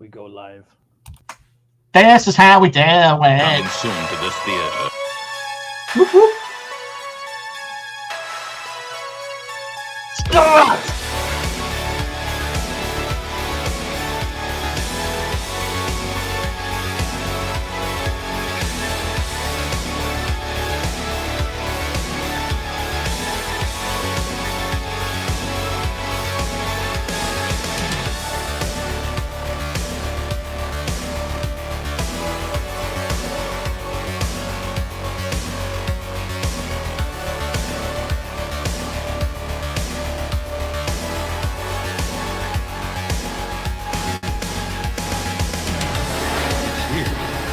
We go live. This is how we do it. Coming soon to this theater. Whoop, whoop. Stop!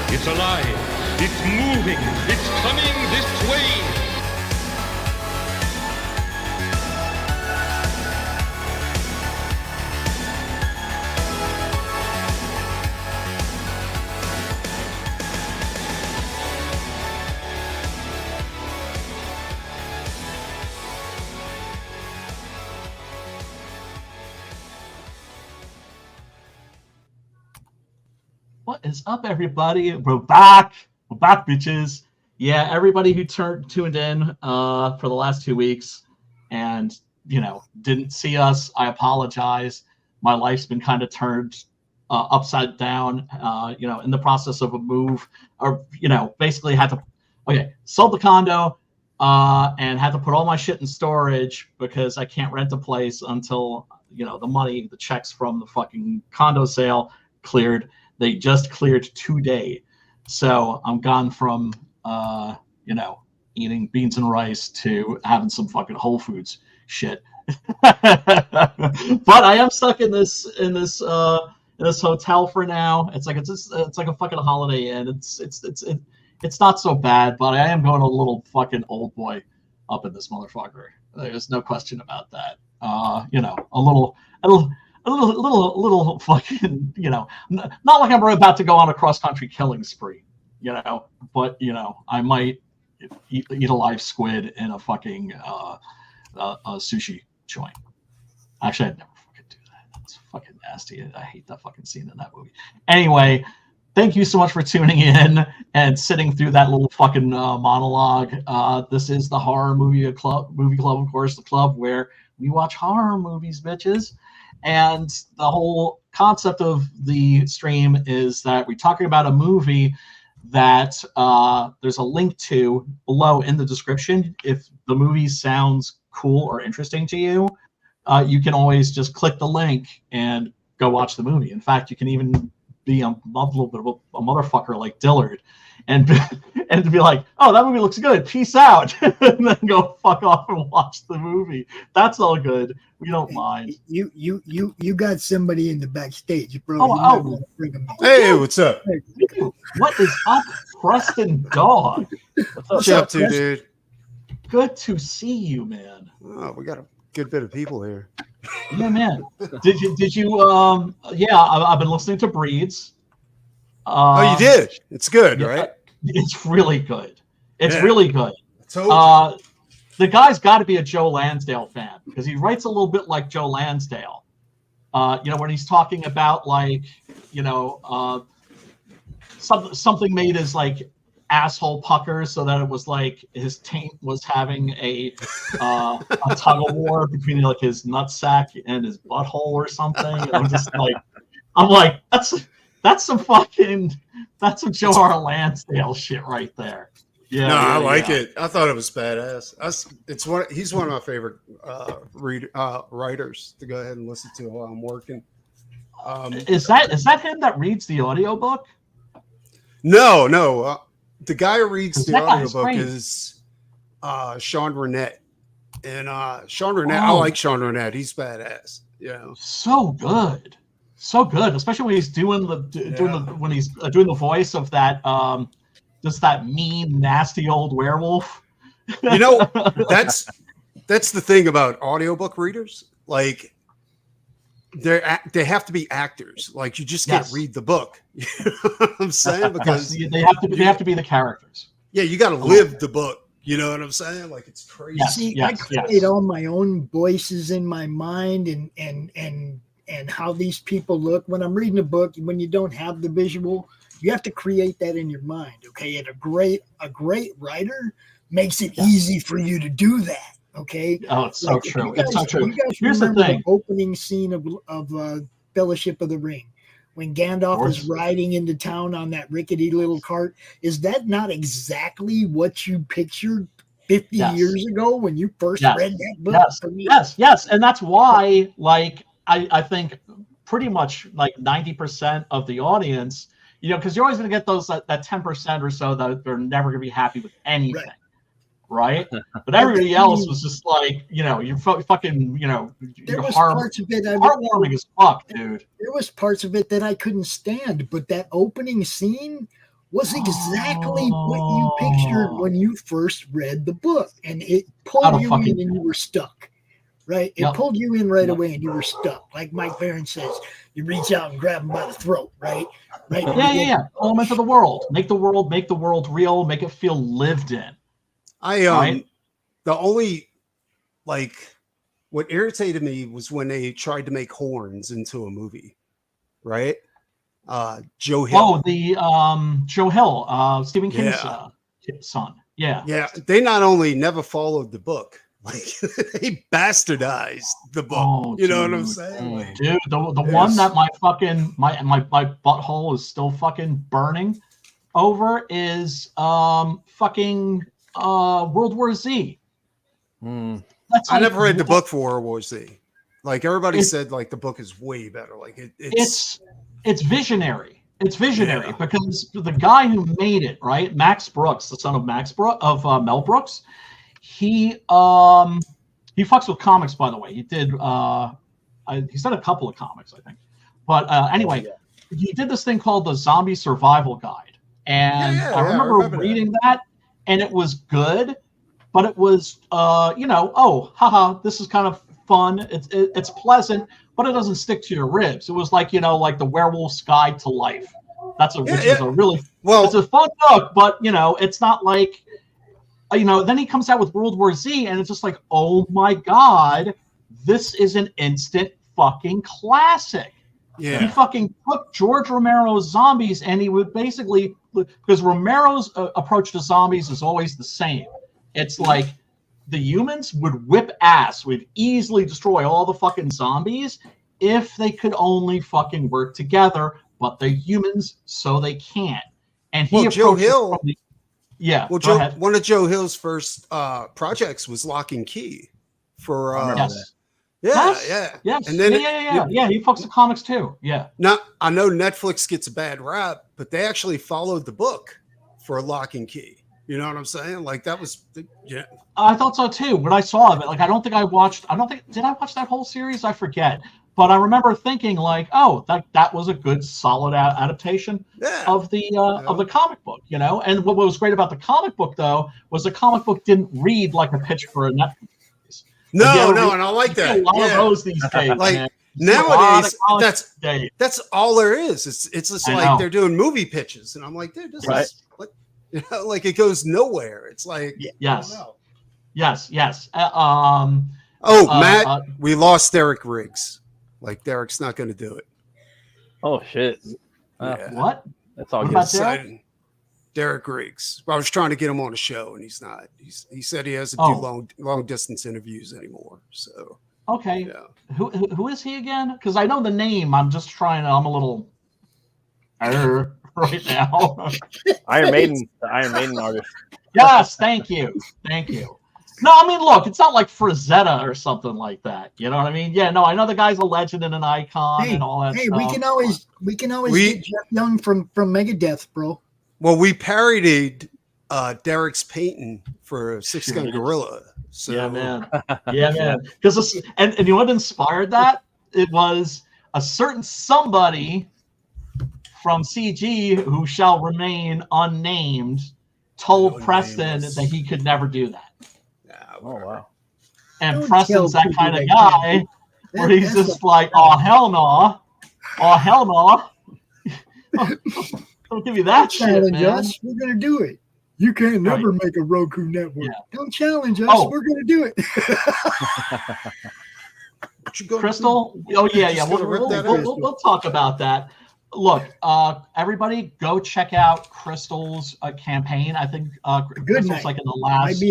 It's alive. It's moving. It's coming this way. What is up, everybody? We're back. We're back, bitches. Yeah, everybody who tuned in for the last 2 weeks and, didn't see us, I apologize. My life's been kind of turned upside down, in the process of a move. Or, basically had to, sold the condo and had to put all my shit in storage because I can't rent a place until, the checks from the fucking condo sale cleared. They just cleared today. So I'm gone from, eating beans and rice to having some fucking Whole Foods shit. But I am stuck in this hotel for now. It's like a fucking Holiday Inn. It's not so bad, but I am going a little fucking old boy up in this motherfucker. There's no question about that. A little fucking, not like I'm about to go on a cross-country killing spree, but, I might eat a live squid in a fucking a sushi joint. Actually, I'd never fucking do that. That's fucking nasty. I hate that fucking scene in that movie. Anyway, thank you so much for tuning in and sitting through that little fucking monologue. This is the Horror Movie Club, of course, the club where we watch horror movies, bitches. And the whole concept of the stream is that we're talking about a movie that there's a link to below in the description. If the movie sounds cool or interesting to you, you can always just click the link and go watch the movie. In fact, you can even be a little bit of a motherfucker like Dillard and be like, oh, that movie looks good, peace out, and then go fuck off and watch the movie. That's all good. We don't mind. You got somebody in the backstage, bro. Oh. Hey, what's up? What is up, Preston Dog? What's up, dude? Good to see you, man. Oh, we got a good bit of people here. Yeah, man. Did you I've been listening to Breeds. Oh, you did? It's good, yeah, right? It's really good. It's really good. The guy's got to be a Joe Lansdale fan because he writes a little bit like Joe Lansdale. When he's talking about something made his like asshole pucker so that it was like his taint was having a tug of war between like his nutsack and his butthole or something. And I'm like, that's some Joe R. Lansdale shit right there. Yeah, I like it. I thought it was badass. He's one of my favorite writers to go ahead and listen to while I'm working. Is that him that reads the audiobook? No. The guy who reads the audiobook is Sean Burnett. And Sean Burnett, I like Sean Burnett. He's badass. Yeah. So good, especially when he's doing the voice of that just that mean, nasty old werewolf. That's the thing about audiobook readers. Like they have to be actors. Like you just can't read the book. You know what I'm saying? Because they have to be the characters. Yeah, you got to live the book. You know what I'm saying? Like it's crazy. I create all my own voices in my mind and and how these people look. When I'm reading a book, when you don't have the visual, you have to create that in your mind. Okay. And a great writer makes it easy for you to do that. Okay. Oh, it's so true. It's so true. You guys Here's the remember thing. the opening scene of Fellowship of the Ring, when Gandalf is riding into town on that rickety little cart? Is that not exactly what you pictured 50 years ago when you first read that book? Yes. And that's why, like, I think pretty much like 90% of the audience, you know, because you're always going to get those that 10% or so that they're never going to be happy with anything. Right. But everybody else was just like, you know, you're fucking, you know, there was parts of it heartwarming as fuck, dude. There was parts of it that I couldn't stand, but that opening scene was exactly what you pictured when you first read the book, and it pulled you in and you were stuck. Right? It pulled you in right away and you were stuck. Like Mike Barron says, you reach out and grab him by the throat, right? Right? Yeah. Pull him into the world. Make the world real, make it feel lived in. The only, like, what irritated me was when they tried to make horns into a movie, right? Joe Hill. Oh, the Joe Hill, Stephen King's son. Yeah. Yeah. They not only never followed the book, like they bastardized the book. Oh, you know what I'm saying? Dude, the one that my butthole is still fucking burning over is fucking World War Z. I never read the book for World War Z. Like everybody said, like the book is way better. Like it's visionary. It's visionary because the guy who made it, right, Max Brooks, the son of Mel Brooks, he fucks with comics, by the way. He did he's done a couple of comics, I think. But anyway, he did this thing called the Zombie Survival Guide, and I remember reading that. And it was good, but it was, this is kind of fun. It's pleasant, but it doesn't stick to your ribs. It was like, you know, like the Werewolf's Guide to Life. Is a really it's a fun book, but you know, it's not like, you know. Then he comes out with World War Z, and it's just like, oh my god, this is an instant fucking classic. Yeah, he fucking took George Romero's zombies, and he would basically, because Romero's approach to zombies is always the same. It's like the humans would whip ass, would easily destroy all the fucking zombies if they could only fucking work together, but they're humans, so they can't. And he Joe Hill. One of Joe Hill's first projects was Lock and Key for Yes. And then he fucks the comics too. Yeah. Now I know Netflix gets a bad rap, but they actually followed the book for Lock and Key. You know what I'm saying? Like that was I thought so too. When I saw it, like did I watch that whole series? I forget. But I remember thinking like, oh, that was a good solid adaptation of the comic book, you know? And what was great about the comic book though was the comic book didn't read like a pitch for a Netflix. No, and I like that. A lot of those these days. Like nowadays, that's all there is. It's just like they're doing movie pitches, and I'm like, dude, this is like, you know, like it goes nowhere. It's like yes. Matt, we lost Derek Riggs. Like Derek's not going to do it. Oh shit! What? That's all good. Derek Riggs. I was trying to get him on a show, and he's not. He said he doesn't do long distance interviews anymore. So okay, who is he again? Because I know the name. I'm just trying to. I'm a little right now. Iron Maiden, the Iron Maiden artist. Yes, thank you. No, I mean, look, it's not like Frazetta or something like that. You know what I mean? Yeah, no, I know the guy's a legend and an icon and all that stuff. we can always get Jeff Young from Megadeth, bro. Well, we parodied Derek's painting for Six Gun Gorilla. So. Yeah, man. Because and you know what inspired that? It was a certain somebody from CG who shall remain unnamed told Preston that he could never do that. Oh wow! And Preston's that kind of guy where he's just like, oh hell no, don't give me that challenge shit, man. us. We're gonna do it. You can't never make a Roku network. Yeah. Don't challenge us. We're gonna do it. Crystal? Oh, yeah. We'll talk about that. Look, everybody go check out Crystal's campaign. I think Crystal's like in the last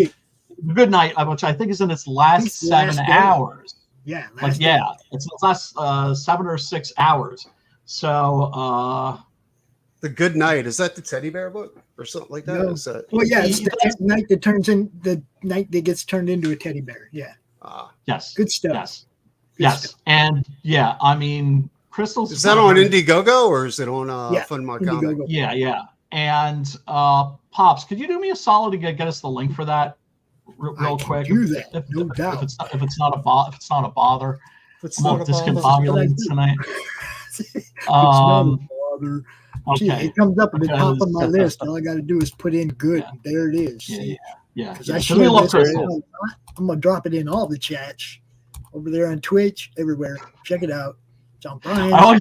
Good Night, which I think is in its last 7 hours. Yeah. It's the last 7 or 6 hours. So The Good Night, is that the teddy bear book or something like that? No. Is that... Well, yeah, it's the night that gets turned into a teddy bear. Yeah. Yes. Good stuff. Yes. Stuff. And yeah, I mean, Crystal's. Is that on Indiegogo or is it on Fun Indiegogo. Yeah. And Pops, could you do me a solid to get us the link for that real quick? Do that, no doubt. If it's not a bother. It's I'm not all discombobulated tonight. Okay. It comes up at the top of my list. All I got to do is put in good. And there it is. Yeah. We love Crystal. I'm gonna drop it in all the chats over there on Twitch, everywhere. Check it out. It's on Brian. I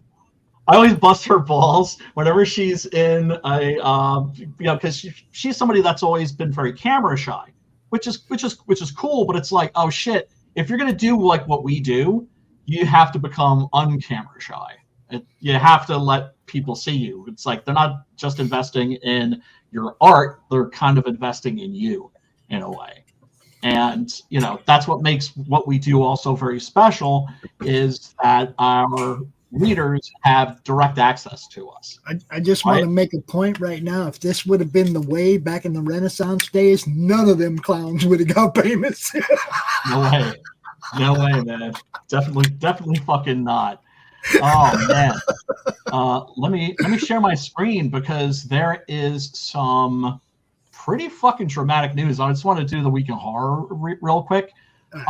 always bust her balls whenever she's in a because she's somebody that's always been very camera shy, which is cool. But it's like, oh shit, if you're gonna do like what we do, you have to become uncamera shy. You have to let people see you. It's like they're not just investing in your art; they're kind of investing in you in a way. And that's what makes what we do also very special, is that our readers have direct access to us. I just want to make a point right now. If this would have been the way back in the Renaissance days, none of them clowns would have got payments. No way, man. Definitely fucking not. Oh man. Let me share my screen because there is some pretty fucking dramatic news. I just want to do the week in horror real quick. And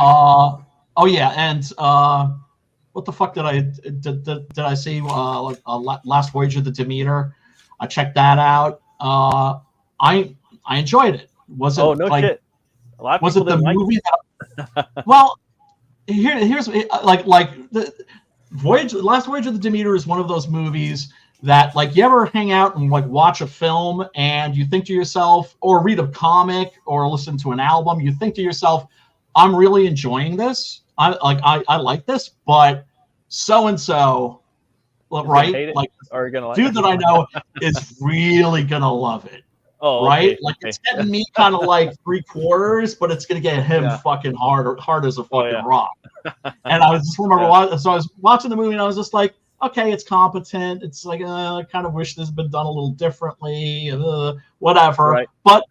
what the fuck did I see? Last Voyage of the Demeter. I checked that out. I enjoyed it. Was it? Oh no shit! A lot of was it the movie? Well, here's the Last Voyage of the Demeter is one of those movies that, like, you ever hang out and like watch a film and you think to yourself, or read a comic or listen to an album, you think to yourself, I'm really enjoying this. I like this, but so and so, right? Like, dude that I know is really gonna love it. Oh, right? Okay. Like, it's getting me kind of like 3/4, but it's gonna get him fucking hard as a fucking rock. And I was just so I was watching the movie and I was just like, okay, it's competent. It's like, I kind of wish this had been done a little differently, whatever. Right. But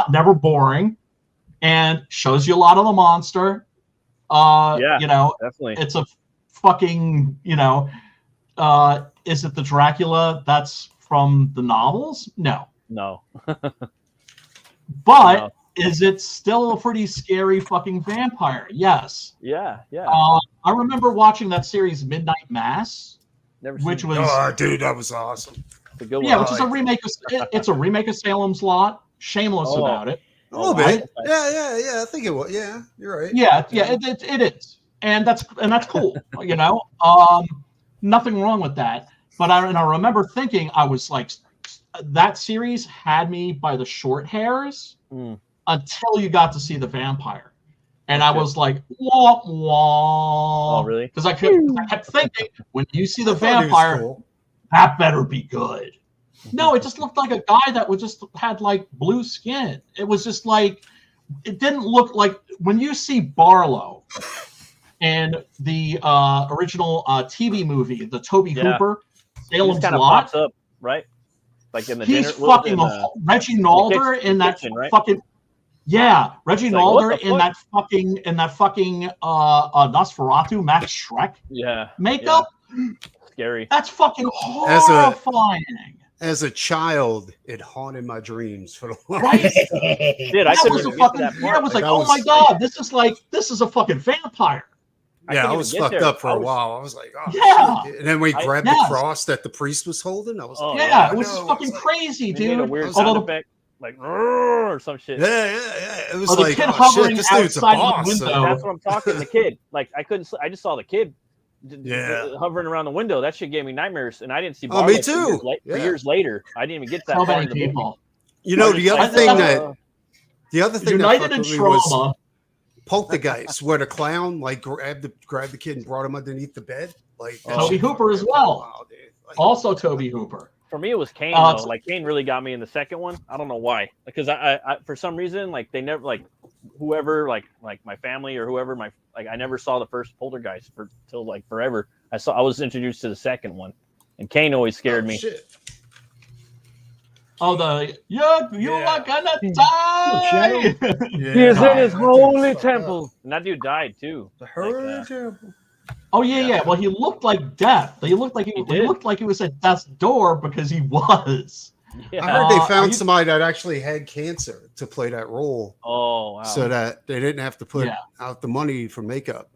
never boring, and shows you a lot of the monster. Definitely. It's a fucking, is it the Dracula that's from the novels? No. But is it still a pretty scary fucking vampire? Yes. Yeah. I remember watching that series Midnight Mass, which was dude, that was awesome. which is a remake. It's a remake of Salem's Lot. Shameless about it. A little bit. Yeah. I think it was. Yeah, you're right. Yeah. It is, and that's cool. Nothing wrong with that. But I remember thinking, I was like, that series had me by the short hairs until you got to see the vampire. And I was like, wah, wah. Oh, really? Because I kept thinking, when you see the vampire, that better be good. No, it just looked like a guy that had like blue skin. It was just like, it didn't look like, when you see Barlow in the original TV movie, the Toby Hooper, Salem's Lot. Pops up, right? Like in the he's fucking Reggie Nalder in that fucking Reggie Nalder in that fucking Nosferatu Max Schreck makeup. Yeah. Scary. That's fucking horrifying. As a child, it haunted my dreams for the right. Dude, I was like, oh my god, this is a fucking vampire. Yeah, I was fucked up for a while. I was like, oh, shit. And then we grabbed the cross that the priest was holding. I was like, it was fucking crazy, dude. A weird sound effect, like or some shit. Yeah. It was like, the kid hovering this dude's a boss. The window. That's what I'm talking. The kid, like, I just saw the kid hovering around the window. That shit gave me nightmares, and I didn't see Barlow me too. For years later. I didn't even get that. So many people. The other thing that United in trauma. Poltergeist, where the clown like grabbed the kid and brought him underneath the bed. Like Toby Hooper as well. Wow, dude. Like, Also Toby Hooper. For me, it was Kane. Though. Like Kane really got me in the second one. I don't know why. Because I for some reason, like they never like whoever like my family or whoever I never saw the first Poltergeist till like forever. I was introduced to the second one, and Kane always scared me. Shit. Oh, you are gonna die. He is in his holy temple, and that dude died too. The holy temple. Oh yeah. Well, he looked like death. He looked like he looked like he was at death's door because he was. Yeah. I heard they found somebody that actually had cancer to play that role. Oh wow! So that they didn't have to put out the money for makeup.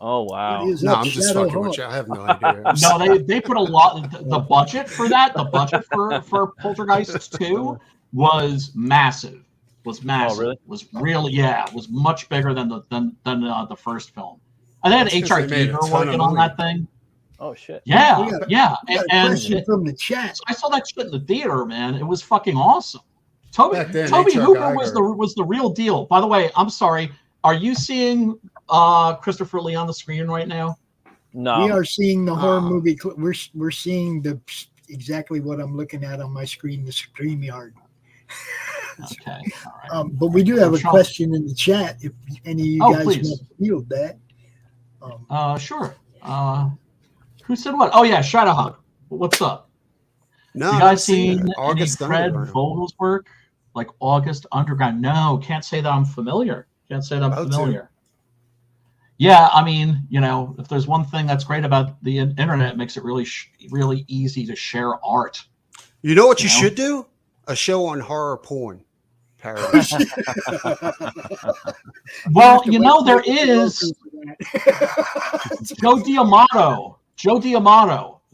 Oh wow! No, I'm just fucking with you. I have no idea. No, they put a lot. The budget for that, the budget for Poltergeist 2 was massive. Was massive. Oh really? Was really was much bigger than the first film. And they had H.R. Giger working on that thing. Oh shit! Yeah. And from the chat, I saw that shit in the theater, man. It was fucking awesome. Toby Hooper was the real deal. By the way, I'm sorry. Are you seeing Christopher Lee on the screen right now? No, we are seeing the horror movie. We're seeing exactly what I'm looking at on my screen, the StreamYard. Okay, all right. But we do have a question in the chat. If any of you guys want to field that, sure. Who said what? Oh yeah, Shadowhawk. What's up? No, you guys seen any August Fred Vogel's work, like August Underground? No, can't say that I'm familiar. Yeah, I mean, if there's one thing that's great about the internet, it makes it really, really easy to share art. You know what you should do? A show on horror porn parody. Well, there is Joe D'Amato,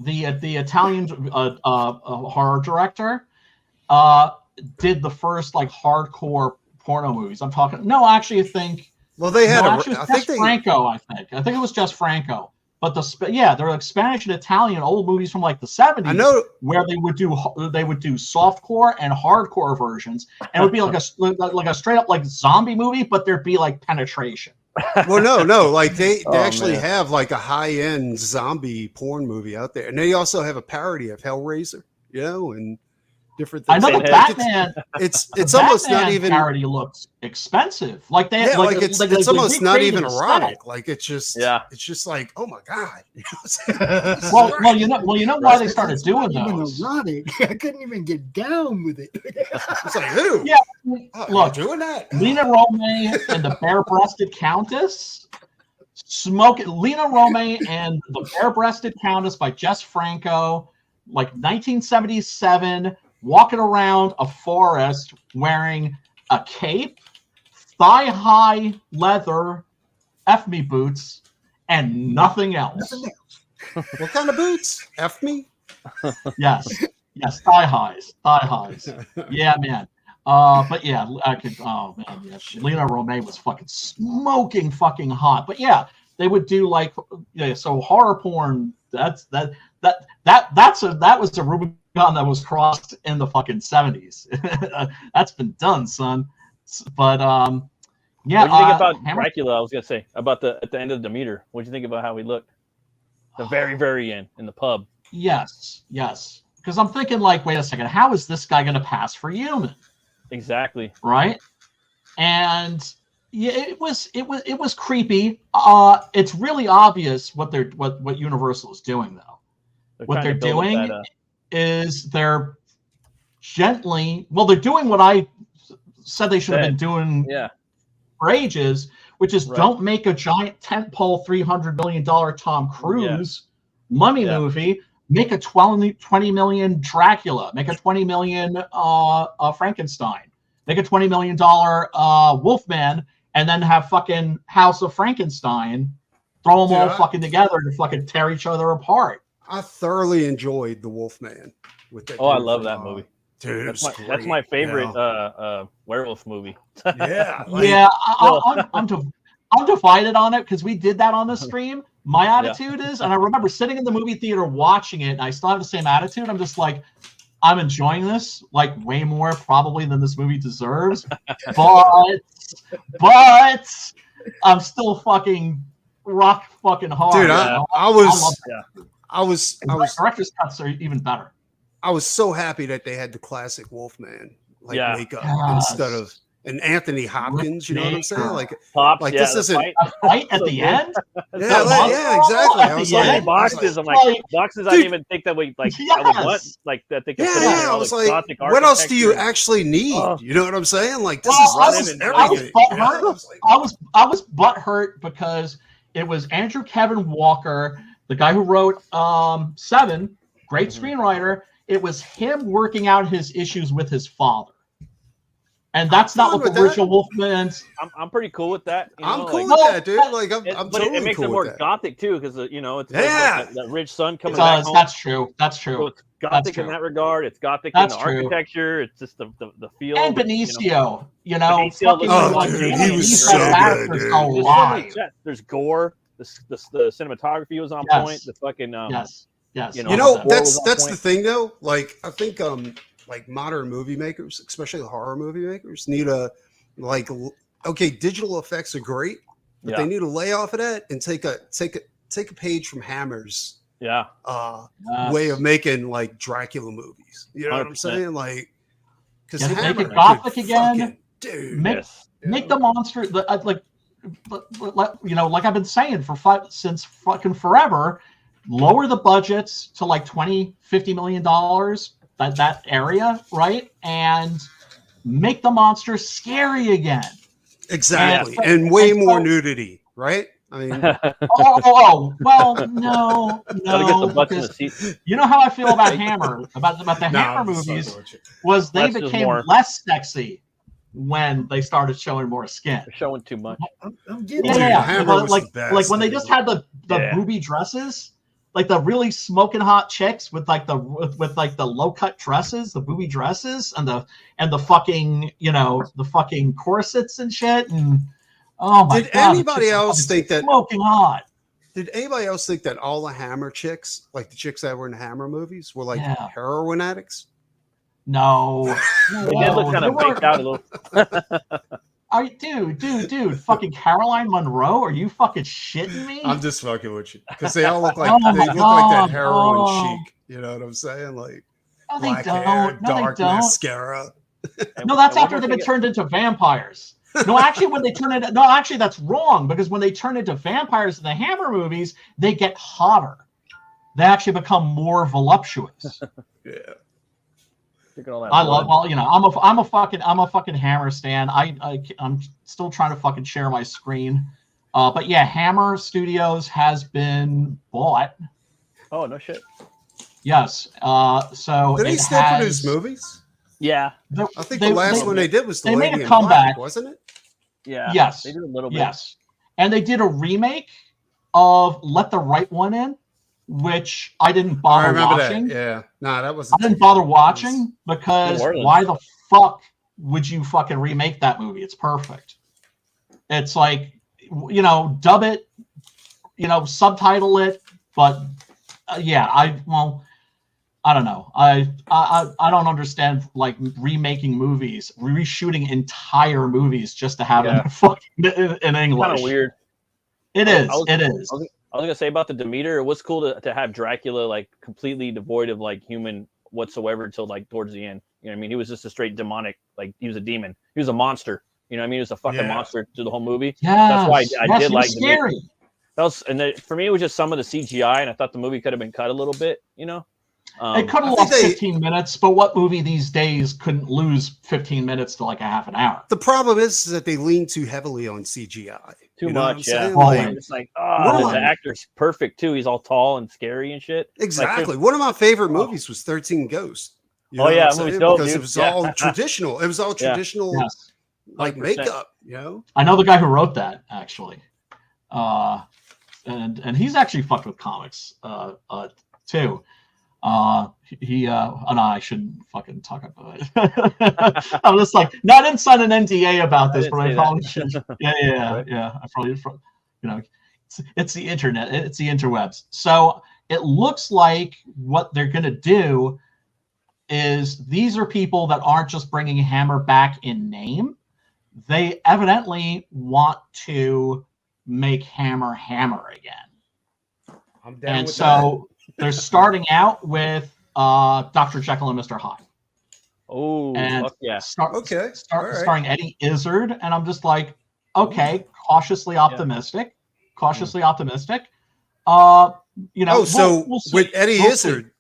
the Italian horror director, did the first like hardcore porno movies. I'm talking. No, actually, I think. Well, they had. I think Franco. I think it was just Franco. But they're like Spanish and Italian old movies from like the 70s. I know where they would do softcore and hardcore versions, and it would be like a straight up like zombie movie, but there'd be like penetration. Well, no, like they actually have like a high end zombie porn movie out there, and they also have a parody of Hellraiser, and different things. I know the Batman. It's almost Batman not even parody looks expensive. Like they it's almost not even erotic. Like it's just like, oh my god. well, you know why they started doing those. Erotic. I couldn't even get down with it. It's like who? Yeah, look, doing that. Lena Romay and the Bare-Breasted Countess. Lena Romay and the Bare-Breasted Countess by Jess Franco, like 1977. Walking around a forest wearing a cape, thigh-high leather F-me boots, and nothing else. What kind of boots? F-me? Yes, thigh-highs. Yeah, man. But yeah, I could. Oh man, yes. Lena Romay was fucking smoking fucking hot. But yeah, they would do like so horror porn. That was a Rubicon that was crossed in the fucking 70s. That's been done, son. But yeah. What do you think about Dracula? I was gonna say about at the end of Demeter. What do you think about how he looked? The very, very end in the pub. Yes. Because I'm thinking, like, wait a second, how is this guy gonna pass for human? Exactly. Right. And yeah, it was creepy. It's really obvious what Universal is doing, though. What they're doing is they're doing what I said they should have been doing for ages, which is don't make a giant tentpole $300 million Tom Cruise mummy movie. Make a 20 million Dracula. Make a 20 million Frankenstein. Make a $20 million Wolfman, and then have fucking House of Frankenstein. Throw them all fucking together to fucking tear each other apart. I thoroughly enjoyed the Wolfman. With that I love that movie. Dude, that's my favorite werewolf movie. I'm divided on it because we did that on the stream. My attitude is, and I remember sitting in the movie theater watching it, and I still have the same attitude. I'm just like, I'm enjoying this like way more probably than this movie deserves, but I'm still fucking rock fucking hard. Dude, I was director's cuts are even better. I was so happy that they had the classic Wolfman makeup instead of an Anthony Hopkins. You know what I'm saying? Like this isn't a fight at the end. Yeah, exactly. I was like, boxes. I'm like, boxes. I didn't even think that we like. I would want like that. They could put in there, I was like, what else do you actually need? You know what I'm saying? Like this is everything. I was butthurt because it was Andrew Kevin Walker, the guy who wrote Seven, great screenwriter. It was him working out his issues with his father. And that's not what the original Wolfman's. I'm pretty cool with that. I'm cool with that, dude. Like, I'm but totally it makes cool it more with that. gothic too, because it's like that rich sun coming back home. That's true. That's true. So it's gothic in that regard. It's gothic in the architecture. It's just the feel. And Benicio, Benicio dude, he was so good, dude. There's gore. The cinematography was on point. The fucking yes. That's the thing though. Like I think like modern movie makers, especially horror movie makers, need a digital effects are great, but they need to lay off of that and take a page from Hammer's way of making like Dracula movies. You know 100%. What I'm saying? Like, because make it gothic again, dude. Make the monster like I've been saying since fucking forever. Lower the budgets to like $20-50 million. That area, right? And make the monster scary again. Exactly. And way more nudity, right? I mean well, no. You know how I feel about Hammer, about the Hammer movies, was they became less sexy when they started showing more skin. They're showing too much. Like when they just had the booby dresses. Like the really smoking hot chicks with like the low cut dresses, the booby dresses, and the fucking the fucking corsets and shit. And oh my god! Did anybody else think that smoking hot? Did anybody else think that all the Hammer chicks, like the chicks that were in Hammer movies, were like heroin addicts? No, they did look kind of baked out a little. Dude, fucking Caroline Munro? Are you fucking shitting me? I'm just fucking with you because they all look like like that heroin chic. You know what I'm saying? Like black hair, dark mascara. No, that's after they've been turned into vampires. No, actually, when they turn into that's wrong because when they turn into vampires in the Hammer movies, they get hotter. They actually become more voluptuous. Yeah. I love. Well, I'm a fucking Hammer stan. I'm still trying to fucking share my screen, but yeah, Hammer Studios has been bought. Oh no shit. Yes. So did they still produce movies? Yeah. I think the last one they did was the Lady in Black, wasn't it? Yeah. Yes. They did a little bit. Yes. And they did a remake of Let the Right One In, which I didn't bother watching. That. Yeah, no, that wasn't. I didn't bother watching because why the fuck would you fucking remake that movie? It's perfect. It's like, dub it, subtitle it, but I don't know. I don't understand like remaking movies, reshooting entire movies just to have it fucking in English. Kind of weird. It is. It is. I was gonna say about the Demeter, it was cool to have Dracula like completely devoid of like human whatsoever until like towards the end. You know what I mean? He was just a straight demonic, like he was a demon. He was a monster. You know what I mean? He was a fucking monster through the whole movie. Yeah, that's why I did like scary. Demeter. That was, for me, it was just some of the CGI, and I thought the movie could have been cut a little bit. It could have lost 15 minutes, but what movie these days couldn't lose 15 minutes to like a half an hour? The problem is that they lean too heavily on CGI. Too much, yeah. It's like, the actor's perfect too. He's all tall and scary and shit. Exactly. One of my favorite movies was 13 Ghosts. That movie's dope, because dude. it was all traditional. It was all traditional, like 100%. Makeup. I know the guy who wrote that actually, and he's actually fucked with comics too. I shouldn't fucking talk about it. I'm just like, no, I didn't sign an NDA about this, but I probably should. Yeah. I probably, it's the internet, it's the interwebs. So it looks like what they're gonna do is these are people that aren't just bringing Hammer back in name. They evidently want to make Hammer again. I'm down And with so they're starting out with Dr. Jekyll and Mr. Hyde. Oh, And yeah. Starring Eddie Izzard. And I'm just like, okay, cautiously optimistic. Cautiously optimistic. You know, we'll see. With Eddie Izzard,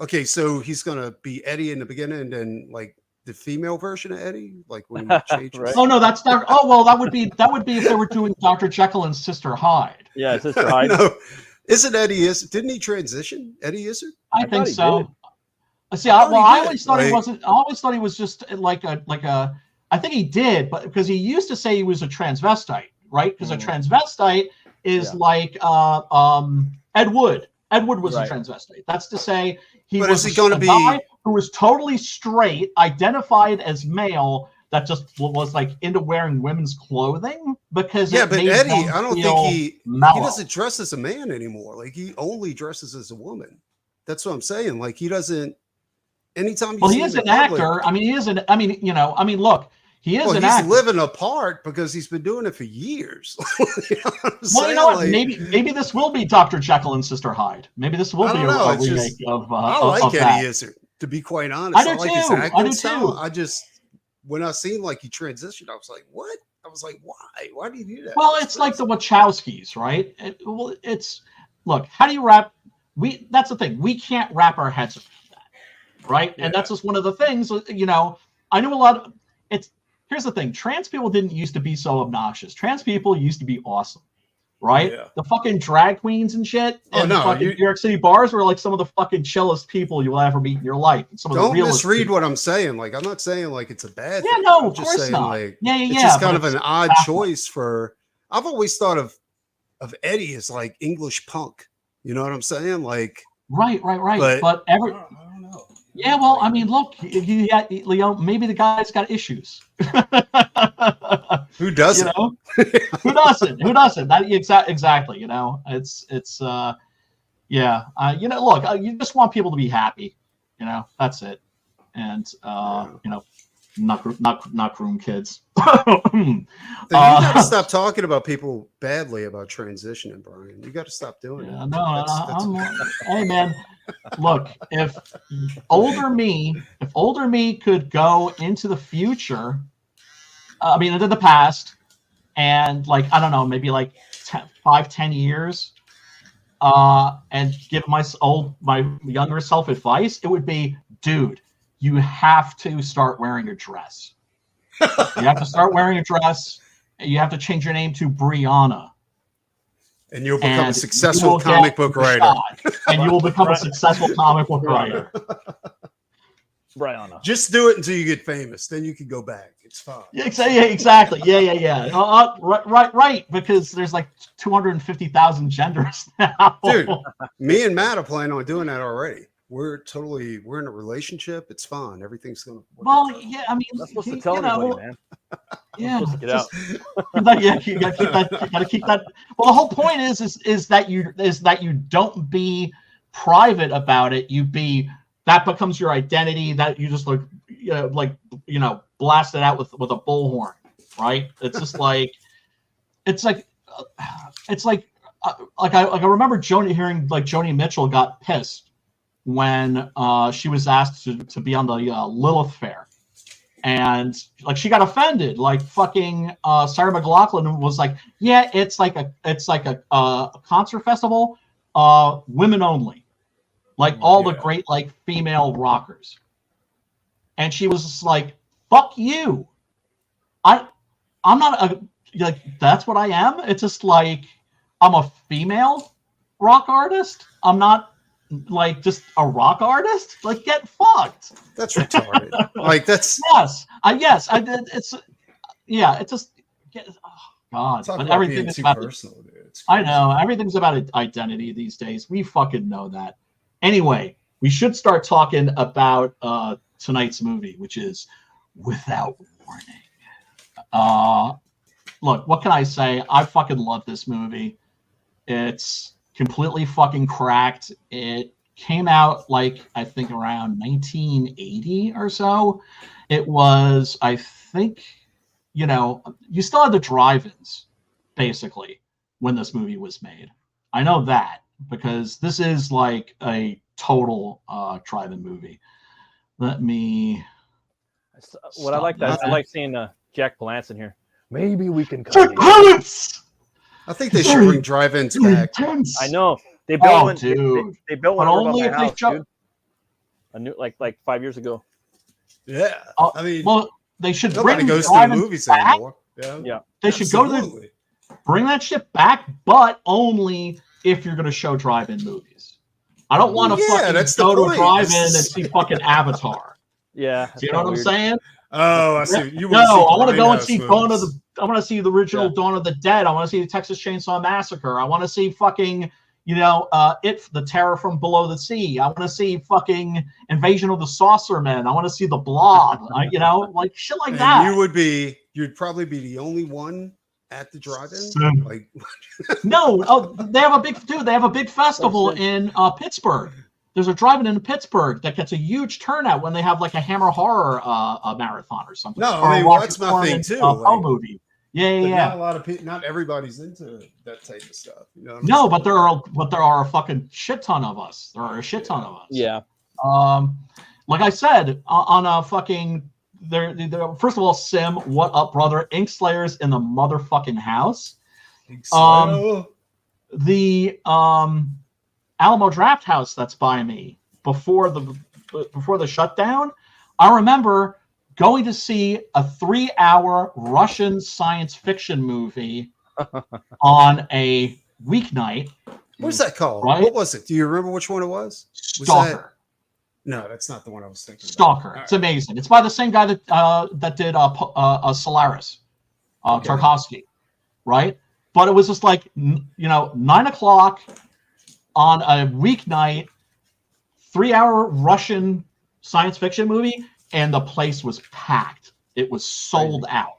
okay, so he's gonna be Eddie in the beginning, and then like the female version of Eddie, like when he changes. Right. Oh no, that's Dr. Oh well, that would be if they were doing Dr. Jekyll and Sister Hyde. Yeah, Sister Hyde. No, isn't Eddie Izzard? Didn't he transition? Eddie Izzard? I think so. See, I always thought he wasn't. I always thought he was just like a. I think he did, but because he used to say he was a transvestite, right? Because a transvestite is like Ed Wood. Ed Wood was a transvestite. That's to say, he was a guy who was totally straight, identified as male, that just was like into wearing women's clothing because but Eddie, I don't think he doesn't dress as a man anymore. Like he only dresses as a woman. That's what I'm saying. Like he doesn't. Anytime he is an actor. I mean, he is an. I mean, you know. I mean, look. He is an actor. He's living apart because he's been doing it for years. You know well, you know what? Like, maybe this will be Dr. Jekyll and Sister Hyde. Maybe this will be a remake of. I like Eddie Izzard, to be quite honest. I do too. His acting style. I just when I seen like he transitioned, I was like, what? I was like, why? Why do you do that? Well, it's like the Wachowskis, right? Look. How do you wrap? That's the thing. We can't wrap our heads around that, right? Yeah. And that's just one of the things. You know, I know a lot of it's. Here's the thing. Trans people didn't used to be so obnoxious. Trans people used to be awesome, right? Yeah. The fucking drag queens and shit and fucking New York City bars were like some of the fucking chillest people you will ever meet in your life. Some of Don't the realest misread people. what I'm saying. Like, I'm not saying like it's a bad thing. Yeah, no, I'm of course not. Like, yeah. It's just kind of an odd choice for... I've always thought of Eddie as like English punk. You know what I'm saying? Like... Right. But every... Yeah, well, I mean, look, Leo, maybe the guy's got issues. Who doesn't? You know? Who doesn't? That exactly. You know, it's you know, look, you just want people to be happy. You know, that's it. And you know, not groom kids. You got to stop talking about people badly about transitioning, Brian. You got to stop doing that. No, hey man. Look, if older me could go into the future, I mean, into the past, and like, I don't know, maybe like 5-10 years, and give my younger self advice, it would be, dude, you have to start wearing a dress. You have to start wearing a dress. You have to change your name to Brianna. And you'll become a successful comic book writer. And you will become a successful comic book writer. Brianna. Just do it until you get famous. Then you can go back. It's fine. Yeah, exactly. Yeah. Right. Because there's like 250,000 genders now. Dude, me and Matt are planning on doing that already. We're in a relationship. It's fun. Everything's going to work. Well, yeah, I mean, I'm supposed to tell anybody, man. Yeah, I'm supposed to get out. Yeah, you gotta keep that. Well, the whole point is that you don't be private about it. That becomes your identity. That you just blast it out with a bullhorn, right? It's just like I remember hearing like Joni Mitchell got pissed when she was asked to be on the Lilith Fair, and like she got offended. Like fucking Sarah McLachlan was like, yeah, it's like a concert festival, women only, like all the great like female rockers, and she was just like, fuck you, I'm not like that's what I am. It's just like I'm a female rock artist. I'm not like just a rock artist. Like, get fucked. That's retarded. Like that's I did. It's it just God. But everything is about personal, dude. I know everything's about identity these days. We fucking know that. Anyway, we should start talking about tonight's movie, which is Without Warning. Look, what can I say? I fucking love this movie. It's completely fucking cracked. It came out like I think around 1980 or so. It was, I think, you still had the drive-ins basically when this movie was made. I know that because this is like a total drive-in movie. Let me. What I like that I like seeing Jack Palance in here. Maybe we can Jack Palance! I think they should bring drive-ins back. I know they built one. Dude. They built one But over only by if my they house, show- dude. A new like 5 years ago. Yeah, I mean, well, they should nobody bring goes to the drive-ins movies back. anymore. Yeah. They should go to bring that shit back, but only if you're going to show drive-in movies. I don't want to fucking go to a drive-in and see fucking Avatar. Yeah. Do you know what I'm saying? Oh, I see. I want to go and see Dawn of the. I want to see the original Dawn of the Dead. I want to see the Texas Chainsaw Massacre. I want to see fucking, the Terror from Below the Sea. I want to see fucking Invasion of the Saucermen. I want to see the Blob. Like shit like that. You'd probably be the only one at the drive-in. Like, no, they have a big festival in Pittsburgh. There's a drive-in in Pittsburgh that gets a huge turnout when they have like a Hammer Horror marathon or something. No, or I mean, that's my thing too. Movie. Yeah. Not a lot of people. Not everybody's into that type of stuff. No, but there are a fucking shit ton of us. There are a shit ton of us. Yeah. Like I said, on a fucking first of all, Sim, what up, brother? Ink Slayer's in the motherfucking house. The Alamo Draft House that's by me before the shutdown. I remember going to see a 3-hour Russian science fiction movie on a weeknight. What's that called? Right? What was it? Do you remember which one it was? Stalker. No, that's not the one I was thinking. Stalker. It's amazing. It's by the same guy that did Solaris, Tarkovsky, right? But it was just like 9 o'clock on a weeknight, 3-hour Russian science fiction movie, and the place was packed. It was sold out.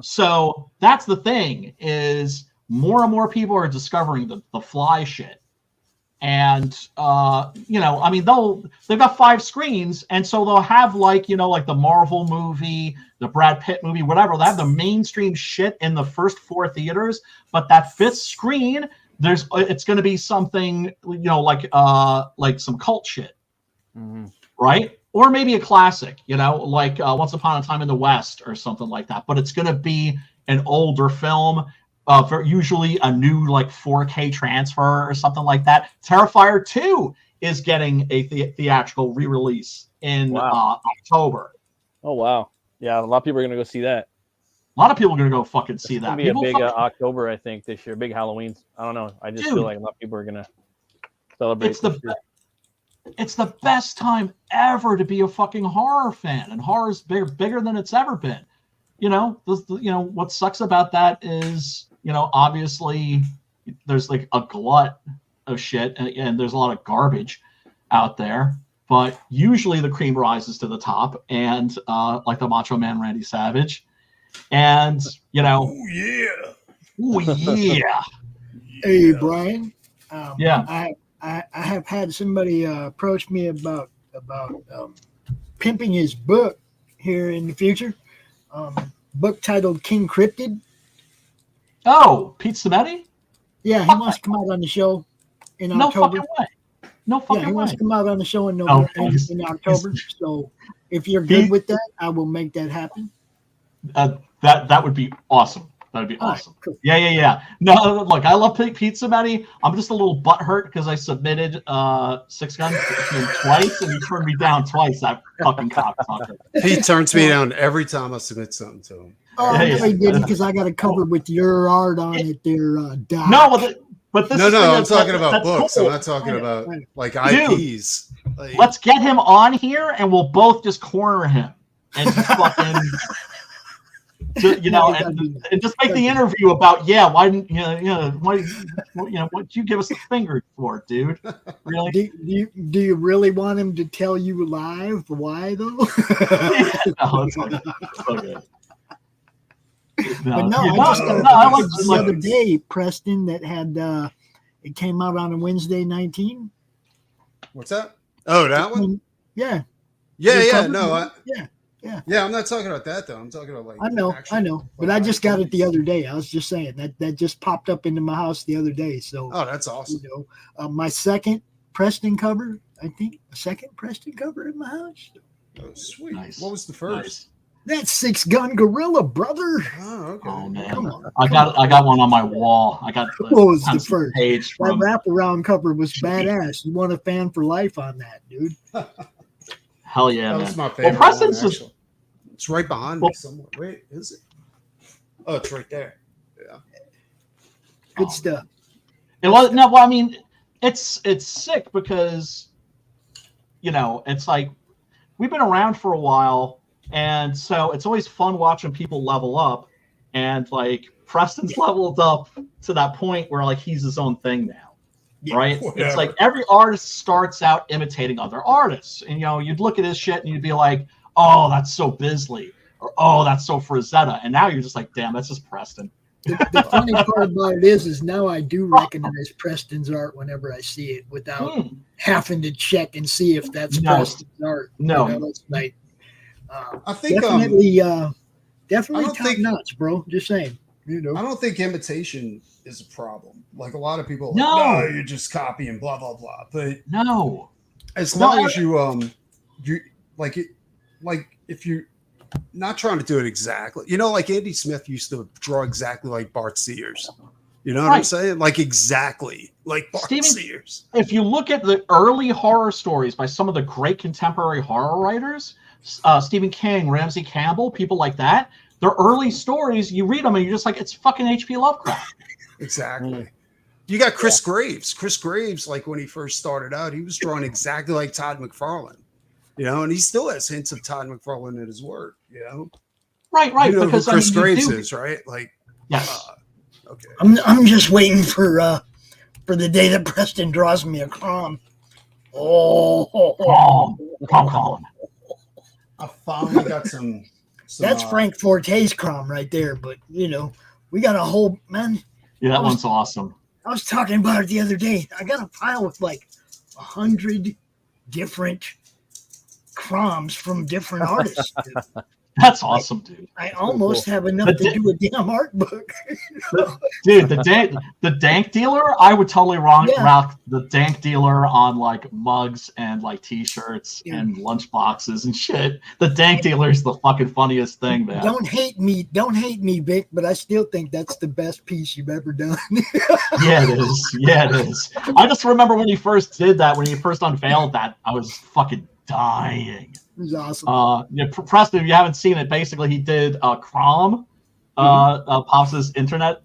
So that's the thing, is more and more people are discovering the fly shit. And they've got 5 screens, and so they'll have like the Marvel movie, the Brad Pitt movie, whatever. They have the mainstream shit in the first 4 theaters, but that 5th screen, it's going to be something like some cult shit, right? Or maybe a classic, like Once Upon a Time in the West or something like that. But it's going to be an older film. For usually a new like 4K transfer or something like that. Terrifier 2 is getting a theatrical re-release in October. Oh wow! Yeah, a lot of people are gonna go see that. A lot of people are gonna go fucking see that. It's gonna be a big October, I think, this year. Big Halloween. I don't know. I just feel like a lot of people are gonna celebrate. It's the best time ever to be a fucking horror fan, and horror's bigger than it's ever been. What sucks about that is, obviously there's like a glut of shit and there's a lot of garbage out there, but usually the cream rises to the top, and like the Macho Man Randy Savage, and oh yeah. Hey Brian, yeah, I have had somebody approach me about pimping his book here in the future. Book titled King Cryptid. Oh, Pete Sametti? Yeah, he wants to come out on the show in October. No fucking way. He wants to come out on the show in November, in October. So if you're good with that, I will make that happen. That would be awesome. That'd be awesome. Right, cool. Yeah. No, look, I love Pete Sametti. I'm just a little butthurt because I submitted 6 Gun twice, and he turned me down twice. That fucking cocksucker. He turns me down every time I submit something to him. Oh, no, he didn't, because I got it covered with your art on it there, Doc. No, but this I'm talking about books. Cool. I'm not talking about like IPs. Like, let's get him on here, and we'll both just corner him and just fucking. And just make the interview about why didn't what'd you give us the finger for, dude? Really? Do you really want him to tell you live why though? No, it's okay. But no, I like the other day, Preston, that had it came out on a Wednesday 19. What's that? Oh, that one? Yeah. Yeah. No, yeah. I'm not talking about that though. I'm talking about like. I know, but I just got it the other day. I was just saying that just popped up into my house the other day. So. Oh, that's awesome. My second Preston cover. I think a second Preston cover in my house. Oh, sweet. Nice. What was the first? Nice. That's 6 Gun Gorilla, brother. Oh, okay. Oh man, Come on. I got one on my wall. I got What was the first? page That from. wraparound cover was badass. You want a fan for life on that, dude. Hell yeah, That man. was my favorite. Well, Preston's one, just. actually. It's right behind me somewhere. Wait, is it? Oh, it's right there. Yeah. Good stuff. It was no. Well, I mean, it's sick because, it's like we've been around for a while, and so it's always fun watching people level up, and like Preston's leveled up to that point where like he's his own thing now, right? Whatever. It's like every artist starts out imitating other artists, and you'd look at his shit and you'd be like, oh, that's so Bisley, or oh, that's so Frazetta, and now you're just like, damn, that's just Preston. The funny part about it is now I do recognize Preston's art whenever I see it without having to check and see if that's Preston's art. No, it's like I think definitely don't top think- notch, bro. Just saying. I don't think imitation is a problem. Like a lot of people, No. you're just copying, blah blah blah. But no, as long as you if you're not trying to do it exactly, like Andy Smith used to draw exactly like Bart Sears. You know what I'm saying? Like exactly like Bart Sears. If you look at the early horror stories by some of the great contemporary horror writers, Stephen King, Ramsey Campbell, people like that, their early stories, you read them and you're just like, it's fucking H.P. Lovecraft. Exactly. You got Chris Graves. Chris Graves, like when he first started out, he was drawing exactly like Todd McFarlane. And he still has hints of Todd McFarlane in his work, Right. You know because who Chris Graves do. is, right? Like, Yes. okay. I'm just waiting for the day that Preston draws me a Crom. Crom. I finally got some That's Frank Forte's Crom right there, but we got a whole man. Yeah, that one's awesome. I was talking about it the other day. I got a pile with like 100 different Croms from different artists. That's awesome, dude. I almost have enough to do a damn art book. Dude, the dank dealer, I would totally rock the dank dealer on like mugs and like t-shirts and lunch boxes and shit. The dank dealer is the fucking funniest thing, man. Don't hate me, Vic, but I still think that's the best piece you've ever done. Yeah, it is. I just remember when you first did that, when you first unveiled that, I was fucking dying. It was awesome. Preston, if you haven't seen it, basically he did Crom, Pops' internet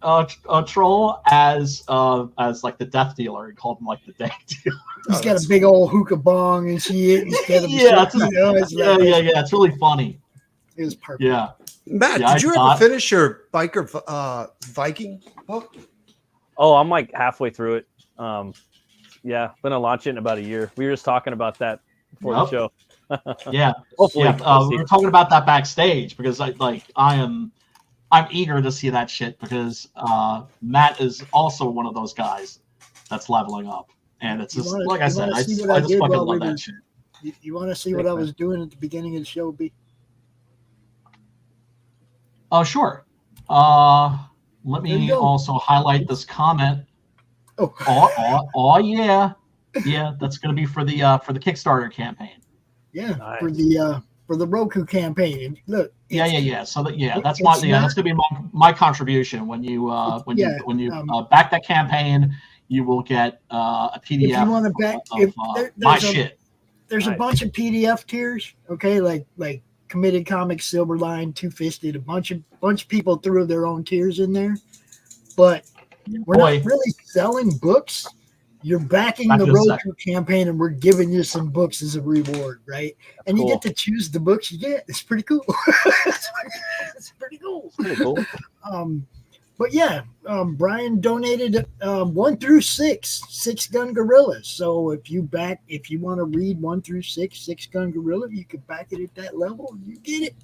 troll as like the death dealer. He called him like the death dealer. He's got a big old hookah bong and shit instead of it's really funny. It was perfect. Yeah. Matt, did you ever finish your biker Viking book? Oh, I'm like halfway through it. Gonna launch it in about a year. We were just talking about that before the show. Yeah. Hopefully, we were talking about that backstage because I'm eager to see that shit because Matt is also one of those guys that's leveling up, and it's just like I said, I just fucking love that shit. You want to see what I was doing at the beginning of the show, B? Oh, sure. Let me also highlight this comment. Oh yeah. Yeah, that's going to be for the Kickstarter campaign. Yeah, nice. for the Roku campaign. And look. Yeah. So that's going to be my contribution when you back that campaign. You will get a PDF. If you want to back, my shit. There's a bunch of PDF tiers. Okay, like Committed Comics, Silverline, Two Fisted. A bunch of people threw their own tiers in there, but we're not really selling books. You're backing the Roku campaign, and we're giving you some books as a reward, right? And you get to choose the books you get. It's pretty cool. It's pretty cool. But yeah, Brian donated 1 through 6 Gun Gorillas. So if you want to read 1 through 6 Gun Gorilla, you can back it at that level. You get it.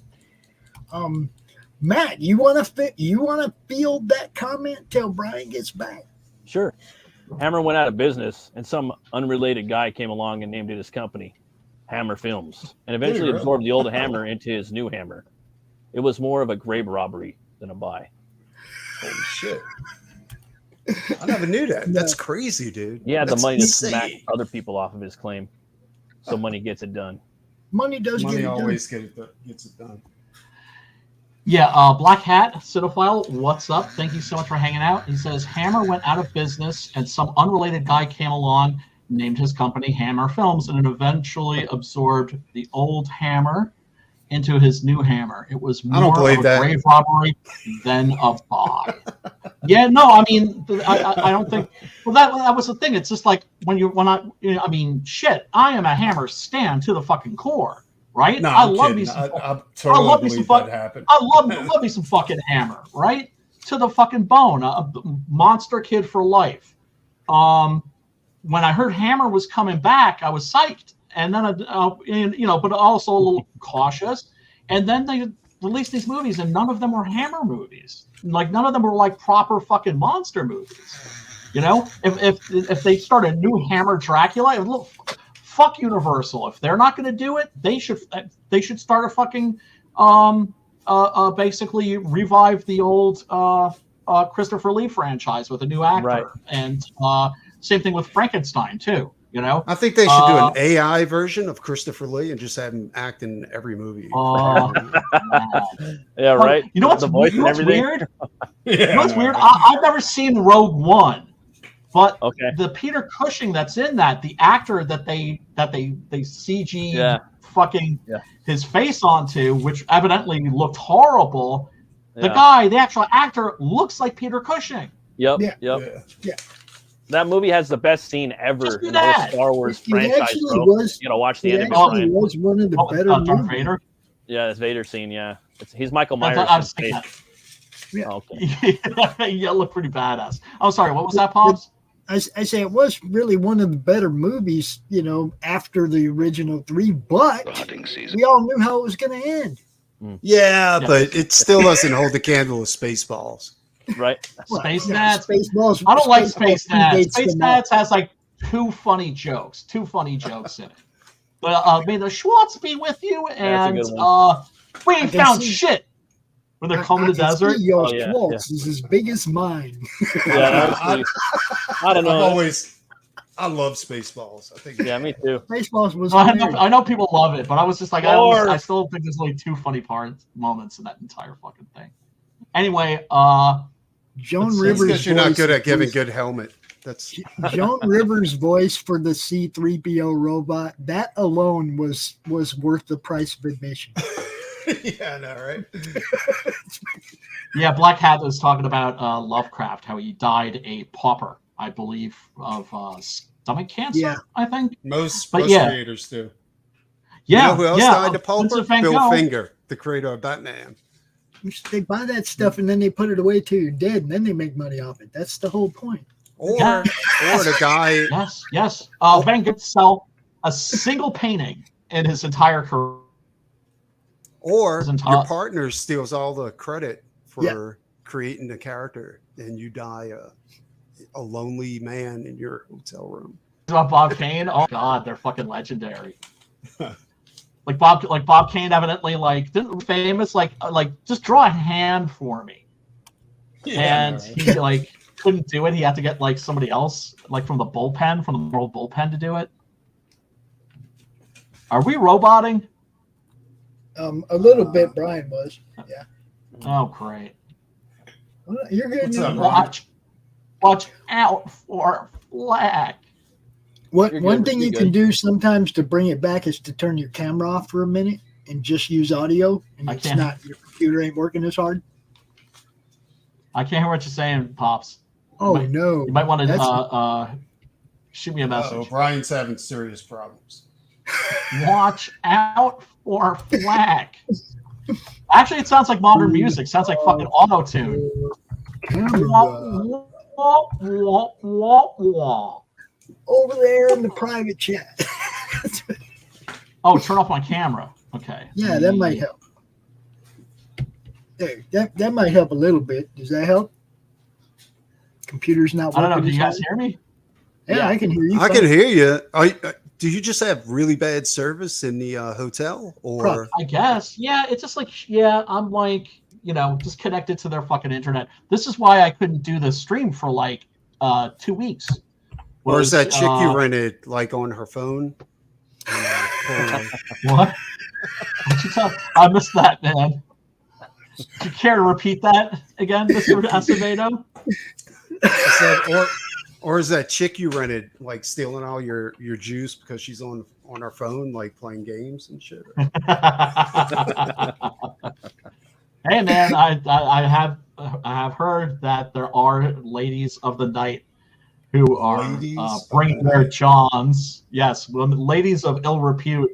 Matt, you want to field that comment till Brian gets back? Sure. Hammer went out of business, and some unrelated guy came along and named it his company, Hammer Films, and eventually absorbed the old Hammer into his new Hammer. It was more of a grave robbery than a buy. Holy shit. I never knew that. That's crazy, dude. He had That's the money insane. to smack other people off of his claim. So money gets it done. Money does Money get it always done. gets it done. Yeah, Black Hat, Cinephile, what's up? Thank you so much for hanging out. He says, Hammer went out of business and some unrelated guy came along, named his company Hammer Films, and it eventually absorbed the old Hammer into his new Hammer. It was more of a grave robbery than a buy. Yeah, no, I mean, I don't think. Well, that was the thing. It's just like I mean, shit. I am a Hammer stan to the fucking core, right? No, I love me some. I totally believe that happened. I love me some fucking Hammer, right? To the fucking bone. A monster kid for life. When I heard Hammer was coming back, I was psyched. And then, but also a little cautious. And then they released these movies, and none of them were Hammer movies. Like, none of them were like proper fucking monster movies. You know, if they start a new Hammer Dracula, look, fuck Universal. If they're not going to do it, they should start a fucking basically revive the old Christopher Lee franchise with a new actor, right. And same thing with Frankenstein too. You know, I think they should do an AI version of Christopher Lee and just have him act in every movie. Yeah, right. You know what's, the voice you know what's weird? Yeah, you know what's weird? I've never seen Rogue One, but okay. The Peter Cushing that's in that, the actor that they CG fucking his face onto, which evidently looked horrible. The guy, the actual actor, looks like Peter Cushing. Yep. Yeah. That movie has the best scene ever in the whole Star Wars franchise, bro. You gotta watch the ending. It was one of the better movies. Vader? Yeah, it's Vader scene. Yeah, he's Michael Myers. Yeah. Okay. You look pretty badass. I'm sorry. What was that, Pops? I say it was really one of the better movies, you know, after the original three. But we all knew how it was going to end. Yeah, but it still doesn't hold the candle of Spaceballs. Right. Space Nats. Spaceballs. I don't like Space Nats. Space Nats has like two funny jokes in it. But may the Schwartz be with you, and we ain't found shit. When they're combing the desert. Your Schwartz is as big as mine. I don't know. I love Spaceballs. I think. Yeah, me too. Spaceballs was. I know people love it, but I was just like, I still think there's only two funny moments in that entire fucking thing. Anyway, Joan Rivers. Because you're not good at giving good helmet. That's Joan Rivers' voice for the C-3PO robot. That alone was worth the price of admission. Yeah, I know, right? Yeah, Black Hat was talking about Lovecraft, how he died a pauper, I believe, of stomach cancer. Yeah. I think most creators do. Yeah, you know who else died a pauper? Bill Finger, the creator of Batman. They buy that stuff and then they put it away till you're dead, and then they make money off it. That's the whole point. Or the guy. Yes. Van Gogh sell a single painting in his entire career. Or your partner steals all the credit for creating the character, and you die a lonely man in your hotel room. About Bob Kane? Oh God, they're fucking legendary. Like Bob Kane evidently famous like just draw a hand for me. Yeah, and he couldn't do it. He had to get somebody else from the world bullpen to do it. Are we roboting? A little bit. Brian was. Yeah. Oh great. Well, you're good. Watch out for flag. One thing you can do sometimes to bring it back is to turn your camera off for a minute and just use audio, and your computer ain't working as hard. I can't hear what you're saying, Pops. No. You might want to shoot me a message. Brian's having serious problems. Watch out for flag. Actually, it sounds like modern music. It sounds like fucking auto-tune. Over there in the private chat. Turn off my camera. Okay. Yeah, that might help. There, that might help a little bit. Does that help? Computer's not working. I don't know. Can you guys hear me? Yeah, I can hear you. I can hear you. Do you just have really bad service in the hotel, or? I guess. Yeah, it's just like, I'm like, just connected to their fucking internet. This is why I couldn't do the stream for like 2 weeks. Or is that chick you rented like on her phone? What? I missed that, man. Do you care to repeat that again, Mr. Acevedo? Or is that chick you rented like stealing all your juice because she's on her phone, like playing games and shit? Hey, man, I have heard that there are ladies of the night who are bringing their Johns. Yes, ladies of ill repute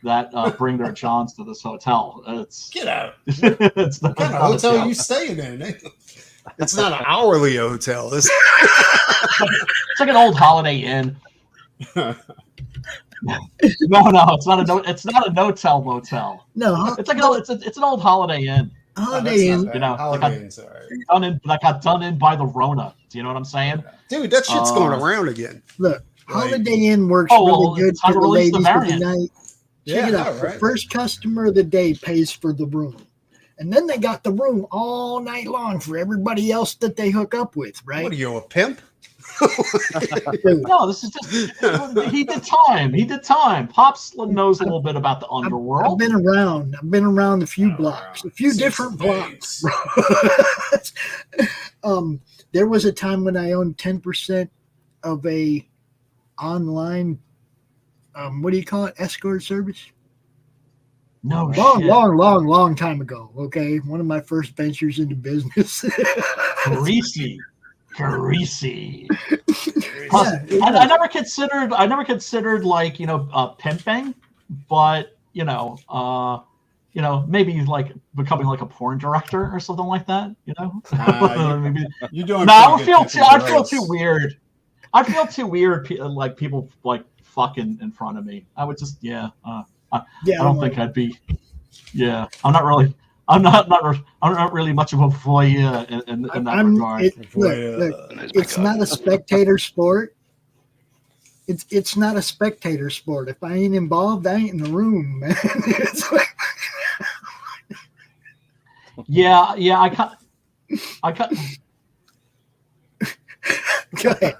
that bring their Johns to this hotel. Get out. It's what kind of hotel are you staying in? It's not an hourly hotel. It's like an old Holiday Inn. No, it's not a no-tell motel. No, it's like it's an old Holiday Inn. Holiday Inn, that got done in by the Rona. Do you know what I'm saying? Dude, that shit's going around again. Look, Holiday Inn works really good for the ladies of the night. Check it out. Right? The first customer of the day pays for the room. And then they got the room all night long for everybody else that they hook up with, right? What are you, a pimp? No, this is just he did time. He did time. Pops knows a little bit about the underworld. I've been around a few blocks, a few different blocks. There was a time when I owned 10% of a online what do you call it? Escort service? No, long time ago. Okay, one of my first ventures into business. Greasy. I never considered like pimping, but maybe like becoming like a porn director or something like that. Maybe you're doing. No, I feel too weird. I feel too weird. Like people like fucking in front of me. I would just I don't think I'd be. Yeah, I'm not really much of a voyeur in that regard. Look, it's not a spectator sport. It's not a spectator sport. If I ain't involved, I ain't in the room, man. It's like... Yeah, I cut. Go ahead.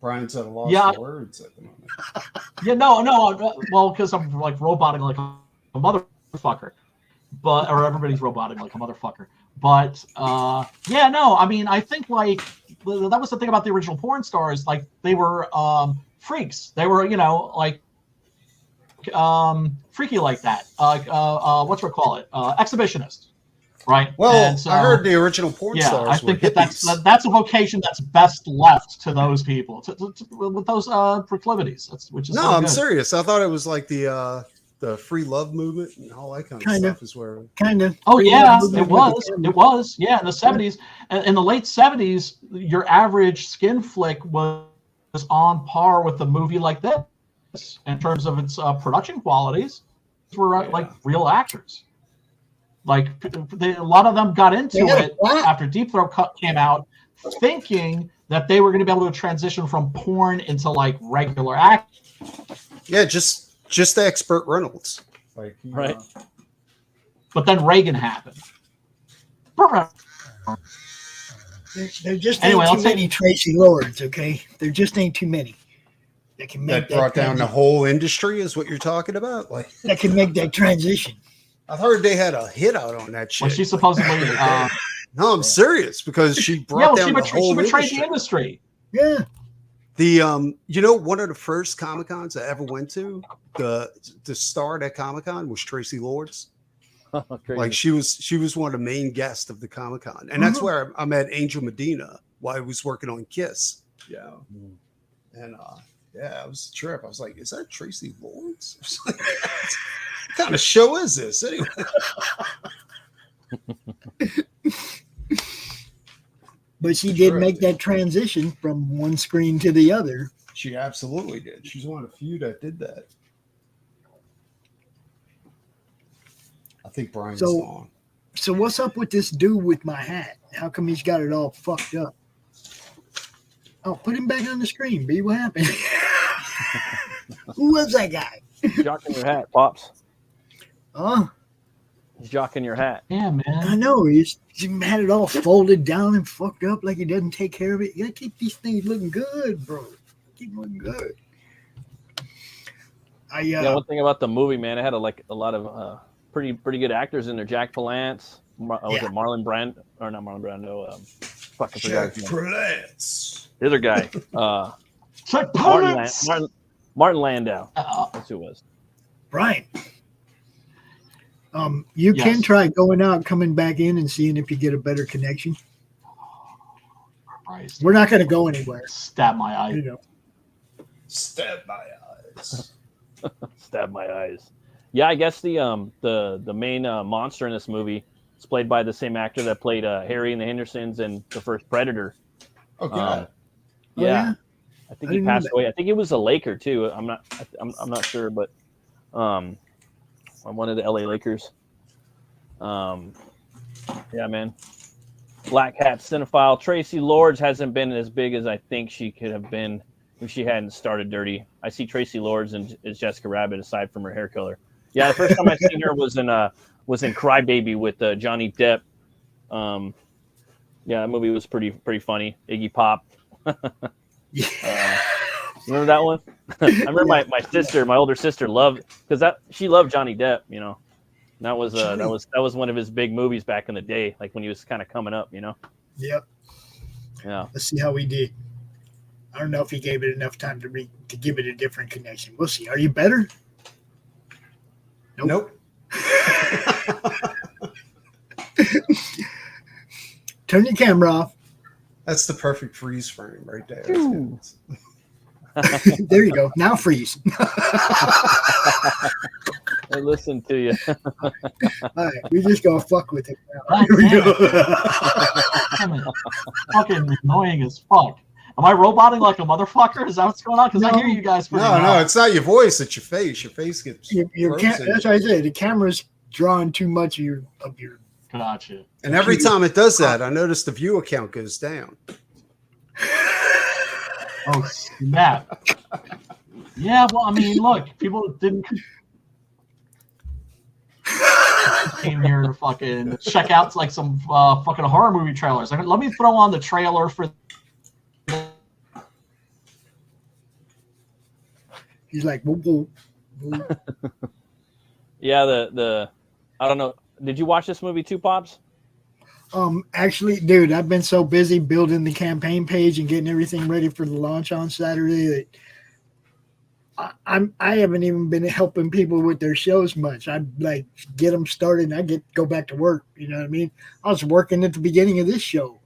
Brian's at a loss for words at the moment. Yeah, no. Well, because I'm like roboting like a motherfucker, or everybody's roboting like a motherfucker. But I mean, I think like that was the thing about the original porn stars. Like they were freaks. They were freaky like that. Exhibitionists. Right. Well, so, I heard the original porn stars. I think that's a vocation that's best left to those people with those proclivities. I'm serious. I thought it was like the free love movement and all that kind of stuff. Is where kind of. Oh yeah, it was. Yeah, in the 70s, in the late 70s, your average skin flick was on par with a movie like this in terms of its production qualities. These were like real actors. Like a lot of them got into it after Deep Throat came out, thinking that they were going to be able to transition from porn into like regular act. Yeah, just expert Reynolds, like right. But then Reagan happened. There just ain't too many Tracy Lords, okay? There just ain't too many that can make that brought down the whole industry. Is what you're talking about? Like that can make that transition. I heard they had a hit out on that shit. Well, she supposedly. No, I'm serious because she brought down the whole industry. She betrayed the industry. Yeah. The one of the first Comic-Cons I ever went to, the star at that Comic-Con was Tracy Lords. Like she was one of the main guests of the Comic-Con, and that's where I met Angel Medina while I was working on Kiss. Yeah, and it was a trip. I was like, "Is that Tracy Lords?" What kind of show is this anyway? But she did make that transition from one screen to the other. She absolutely did. She's one of the few that did that. I think Brian's gone. So what's up with this dude with my hat? How come he's got it all fucked up? Oh, put him back on the screen. B, what happened? Who was that guy? Jocking your hat, Pops. Oh, He's jocking your hat. Yeah, man. I know. He had it all folded down and fucked up like he doesn't take care of it. You gotta keep these things looking good, bro. Keep looking good. Yeah, one thing about the movie, man, it had a lot of pretty good actors in there. Jack Palance, was it Marlon Brando? Or not Marlon Brando? Fucking Jack Palance. The other guy. Jack Palance. Martin Landau. That's who it was. Brian. You can try going out, coming back in, and seeing if you get a better connection. Christ. We're not going to go anywhere. Stab my eye. You know. Stab my eyes. Stab my eyes. Yeah, I guess the main monster in this movie is played by the same actor that played Harry and the Hendersons and the first Predator. Okay. Yeah. I think he passed away. I think he was a Laker too. I'm not sure, but I'm one of the LA Lakers. Yeah, man. Black Hat Cinephile. Tracy Lords hasn't been as big as I think she could have been if she hadn't started dirty. I see Tracy Lords as Jessica Rabbit aside from her hair color. Yeah, the first time I seen her was in Crybaby with Johnny Depp. Yeah, that movie was pretty funny. Iggy Pop. Remember that one? I remember my older sister loved because she loved Johnny Depp. You know, and that was one of his big movies back in the day, like when he was kind of coming up. You know. Yep. Yeah. Let's see how we did. I don't know if he gave it enough time to give it a different connection. We'll see. Are you better? Nope. Turn your camera off. That's the perfect freeze frame right there. There you go. Now freeze. I listen to you. All right, we just gonna fuck with it now. Here we go. Fucking annoying as fuck. Am I roboting like a motherfucker? Is that what's going on? Because I hear you guys pretty well. No, it's not your voice. It's your face. Your face gets that's what I said. The camera's drawing too much of your. Gotcha. And every time it does that, I notice the view account goes down. Oh, snap. Yeah, well, I mean, look, people didn't came here to fucking check out like some fucking horror movie trailers. Let me throw on the trailer for. He's like, whoop, whoop. Yeah, the I don't know. Did you watch this movie too, Pops? Actually, dude, I've been so busy building the campaign page and getting everything ready for the launch on Saturday that I haven't even been helping people with their shows much. I like get them started and I go back to work. You know what I mean? I was working at the beginning of this show,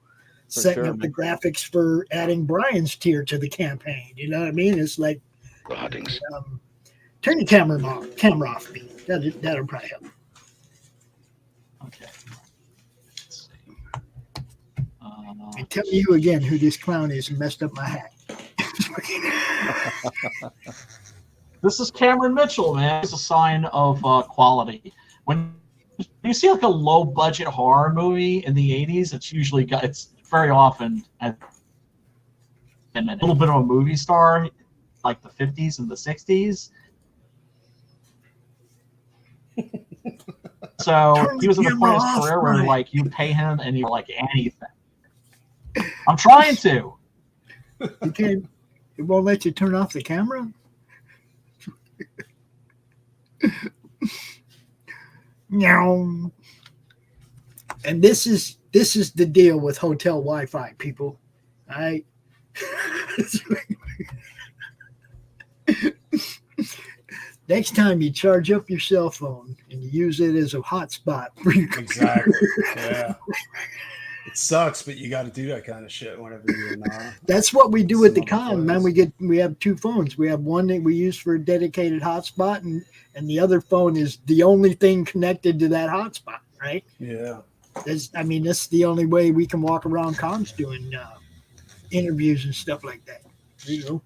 setting up the graphics for adding Brian's tier to the campaign. You know what I mean? It's like turn your camera off, me. That'll probably help. Okay. Let's see. And tell you again who this clown is and messed up my hat. This is Cameron Mitchell, man. It's a sign of quality. When you see like a low budget horror movie in the 80s, it's very often a little bit of a movie star, like the 50s and the 60s. So he was in the point of his career where like you pay him and you're like anything. I'm trying to. Okay, it won't let you turn off the camera. No. And this is the deal with hotel Wi-Fi, people. All right. Next time you charge up your cell phone and you use it as a hotspot for your Exactly. Yeah. It sucks, but you got to do that kind of shit whenever you're in. That's what we do at the con, man. We have two phones. We have one that we use for a dedicated hotspot, and the other phone is the only thing connected to that hotspot, right? Yeah. That's the only way we can walk around cons doing interviews and stuff like that. You know.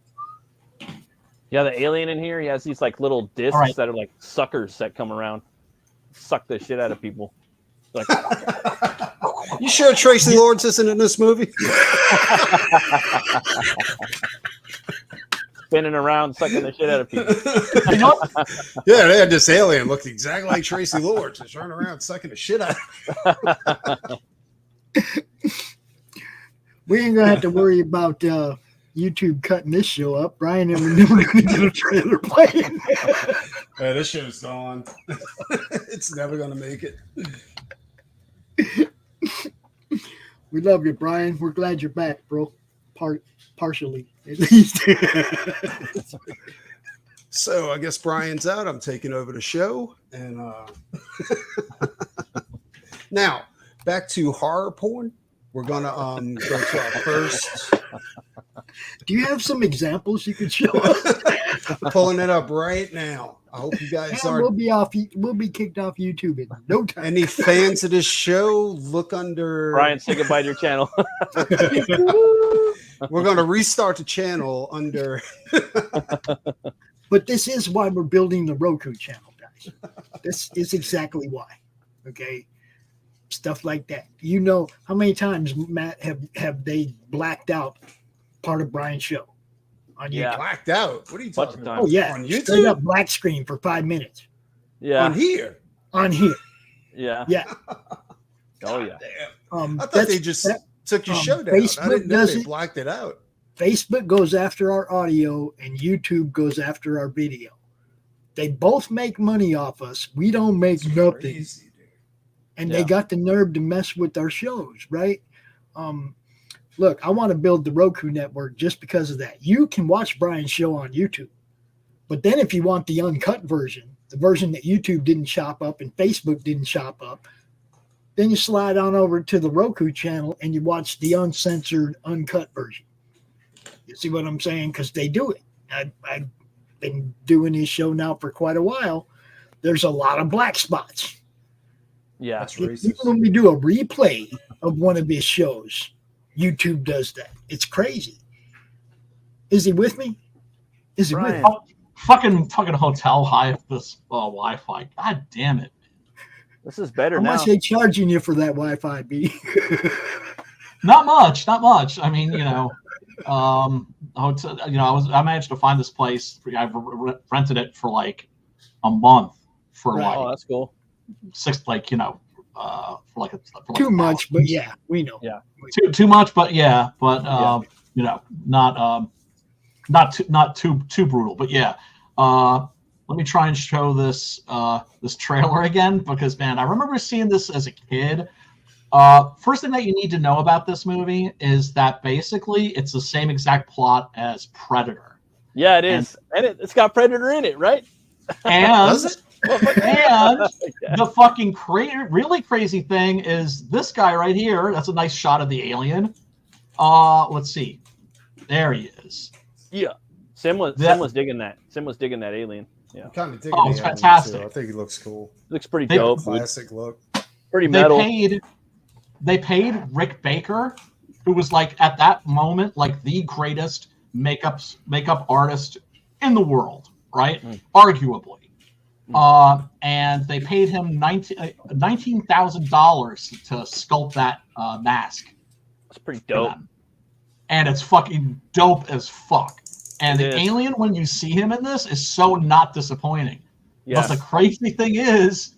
Yeah, the alien in here, he has these like little discs that are like suckers that come around, suck the shit out of people. Like, You sure Tracy Lords isn't in this movie? Spinning around, sucking the shit out of people. You know what? Yeah, they had this alien looked exactly like Tracy Lords, just running around sucking the shit out of We ain't gonna have to worry about YouTube cutting this show up. Brian and we're never gonna get a trailer playing. Yeah, this show's gone. It's never gonna make it. We love you, Brian. We're glad you're back, bro. Partially, at least. So I guess Brian's out. I'm taking over the show, and now back to horror porn. We're gonna go to our first. Do you have some examples you could show us? I'm pulling it up right now. I hope you guys are. We'll be kicked off YouTube in no time. Any fans of this show, look under. Brian, say goodbye to your channel. We're going to restart the channel under. But this is why we're building the Roku channel, guys. This is exactly why. Okay, stuff like that. You know how many times, Matt, have they blacked out part of Brian's show on YouTube? Yeah. Blacked out. What are you talking about? Oh yeah, On straight YouTube? up black screen for 5 minutes Yeah. On here? on here. Yeah. Yeah. Oh yeah. Damn. I thought they just took your show down. Facebook I didn't know does they it. blacked it out. Facebook goes after our audio and YouTube goes after our video. They both make money off us. We don't make nothing. Crazy, dude. And Yeah. they got the nerve to mess with our shows, right? Look, I want to build the Roku network just because of that. You can watch Brian's show on YouTube. But then if you want the uncut version, the version that YouTube didn't chop up and Facebook didn't chop up, then you slide on over to the Roku channel and you watch the uncensored, uncut version. You see what I'm saying? Because they do it. I've been doing his show now for quite a while. There's a lot of black spots. Yeah. That's Even racist. when we do a replay of one of his shows, YouTube does that. It's crazy. Is he with me? Is he with Brian. me? Fucking hotel high with this Wi-Fi. God damn it. This is better How now. much they charging you for that Wi-Fi, B? Not much. I mean, hotel, I managed to find this place. I've rented it for like a month for Right. Oh, like that's cool. Too much, but yeah, we know. Yeah. Too much, but yeah, but Yeah. not too brutal, but yeah. Let me try and show this this trailer again because man, I remember seeing this as a kid. First thing that you need to know about this movie is that basically it's the same exact plot as Predator. Yeah, it is. And it's got Predator in it, right? And Does it? and Yeah. the fucking really crazy thing is this guy right here. That's a nice shot of the alien. Let's see. There he is. Yeah. Sim was digging that. Sim was digging that alien. Yeah. I'm kind of digging Oh, the it's alien, fantastic. too. I think he looks cool. Looks pretty They- dope. Classic look. Pretty metal. They paid Rick Baker, who was like at that moment like the greatest makeup artist in the world, right? Arguably. And they paid him $19,000 to sculpt that mask. It's pretty for dope. them. And it's fucking dope as fuck. And It the is. alien, when you see him in this, is so not disappointing. Yes. But the crazy thing is,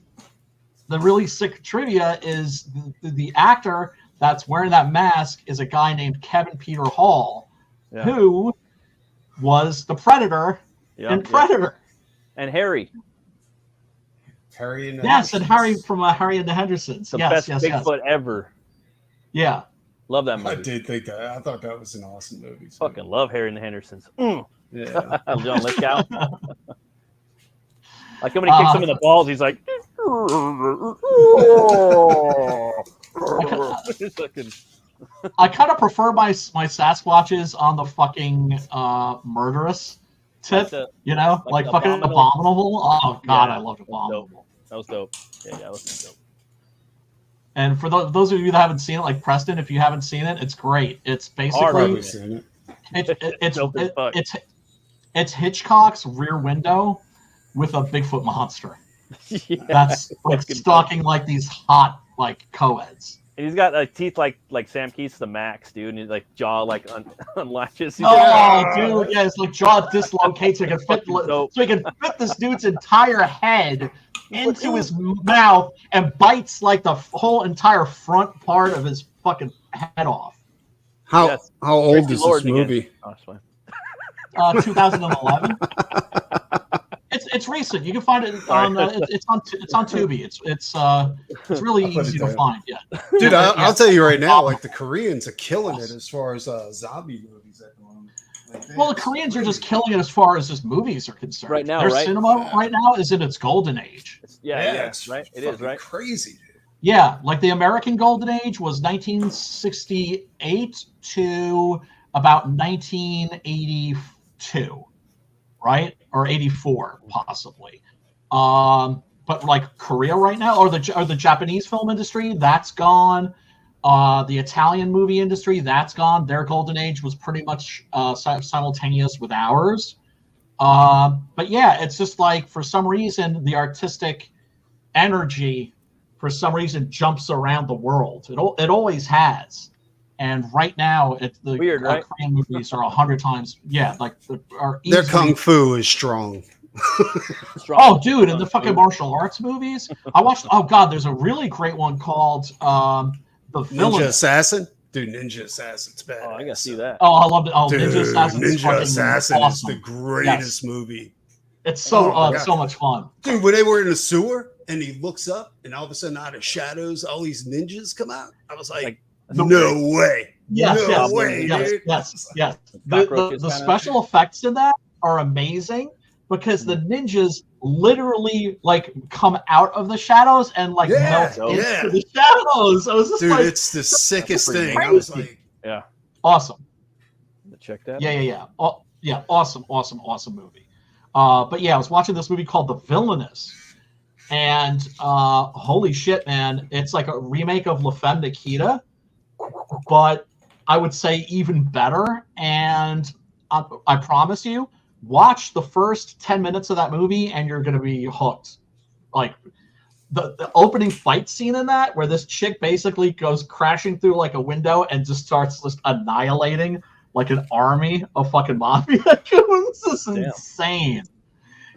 the really sick trivia is the actor that's wearing that mask is a guy named Kevin Peter Hall, Yeah. who was the Predator Yeah, in yeah. Predator. And Harry, Harry and the Yes, and Hendersons. Harry from Harry and the Hendersons. the Yes, best yes, Bigfoot ever. Yeah. Love that I movie. did think that. I thought that was an awesome movie. too. Fucking love Harry and the Hendersons. Yeah. John Lithgow. Like when he kicks him in the balls, he's like. I kind of prefer my Sasquatches on the fucking murderous tip, like fucking Abominable. Abominable. Oh god, Yeah. I loved Abominable. That was dope. Yeah, that was dope. And for those of you that haven't seen it, like Preston, if you haven't seen it, it's great. It's basically Probably seen it. it's Dope as fuck. it's Hitchcock's Rear Window with a Bigfoot monster Yeah, that's like fucking stalking like these hot like co-eds. And he's got teeth like Sam Keith's the Max, dude, and his like jaw like unlatches. Dude, yeah, his like jaw dislocates so he can fit this dude's entire head into his mouth and bites like the whole entire front part of his fucking head off. How old is this movie? 2011. It's recent. You can find it on it's on Tubi. It's really easy to find. Yeah, dude. I'll tell you right now, like the Koreans are killing it as far as zombie movies at the moment. Well, the Koreans are just killing it as far as just movies are concerned. Right now, their cinema right now is in its golden age. It's right. It is right. Crazy, dude. Yeah, like the American golden age was 1968 to about 1982, right? Or 84, possibly. But like Korea right now, or the Japanese film industry, that's gone. The Italian movie industry, that's gone. Their golden age was pretty much simultaneous with ours. But yeah, it's just like for some reason the artistic energy, for some reason, jumps around the world. It always has. And right now, weird, right? Korean movies are 100 times, their kung fu is strong. Oh, dude, and the fucking martial arts movies. I watched. Oh God, there's a really great one called The Villain. Ninja Assassin. Dude, Ninja Assassin's bad. Oh, I gotta see that. Oh, I loved it. Oh, dude, Ninja Assassin awesome. is the greatest movie. It's so much fun. Dude, when they were in the sewer and he looks up and all of a sudden out of shadows, all these ninjas come out. I was like no way. Yes, no way, dude. Yes. The special effects in that are amazing because the ninjas literally like come out of the shadows and like melt into the shadows. I was just dude, it's the sickest thing. I was like, awesome. Check that. Yeah. Awesome movie. But yeah, I was watching this movie called The Villainous. And holy shit, man, it's like a remake of La Femme Nikita, but I would say even better. And I promise you, watch the first 10 minutes of that movie and you're going to be hooked. Like the opening fight scene in that, where this chick basically goes crashing through like a window and just starts just annihilating like an army of fucking mafia goons. This is insane.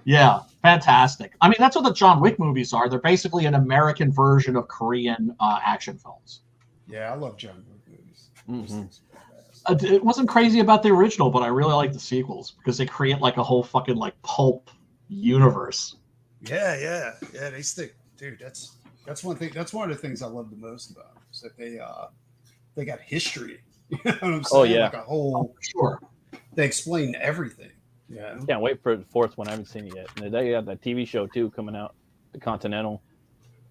Yeah, fantastic. I mean, that's what the John Wick movies are. They're basically an American version of Korean action films. Yeah, I love John Wick movies. Mm-hmm. It wasn't crazy about the original, but I really like the sequels because they create like a whole fucking like pulp universe. Yeah. They stick, dude. That's one thing. That's one of the things I love the most about them, is that they got history. You know what I'm saying? Oh yeah, like a whole sure. They explain everything. Yeah. Can't wait for the fourth one. I haven't seen it yet. And they have that TV show too coming out, The Continental.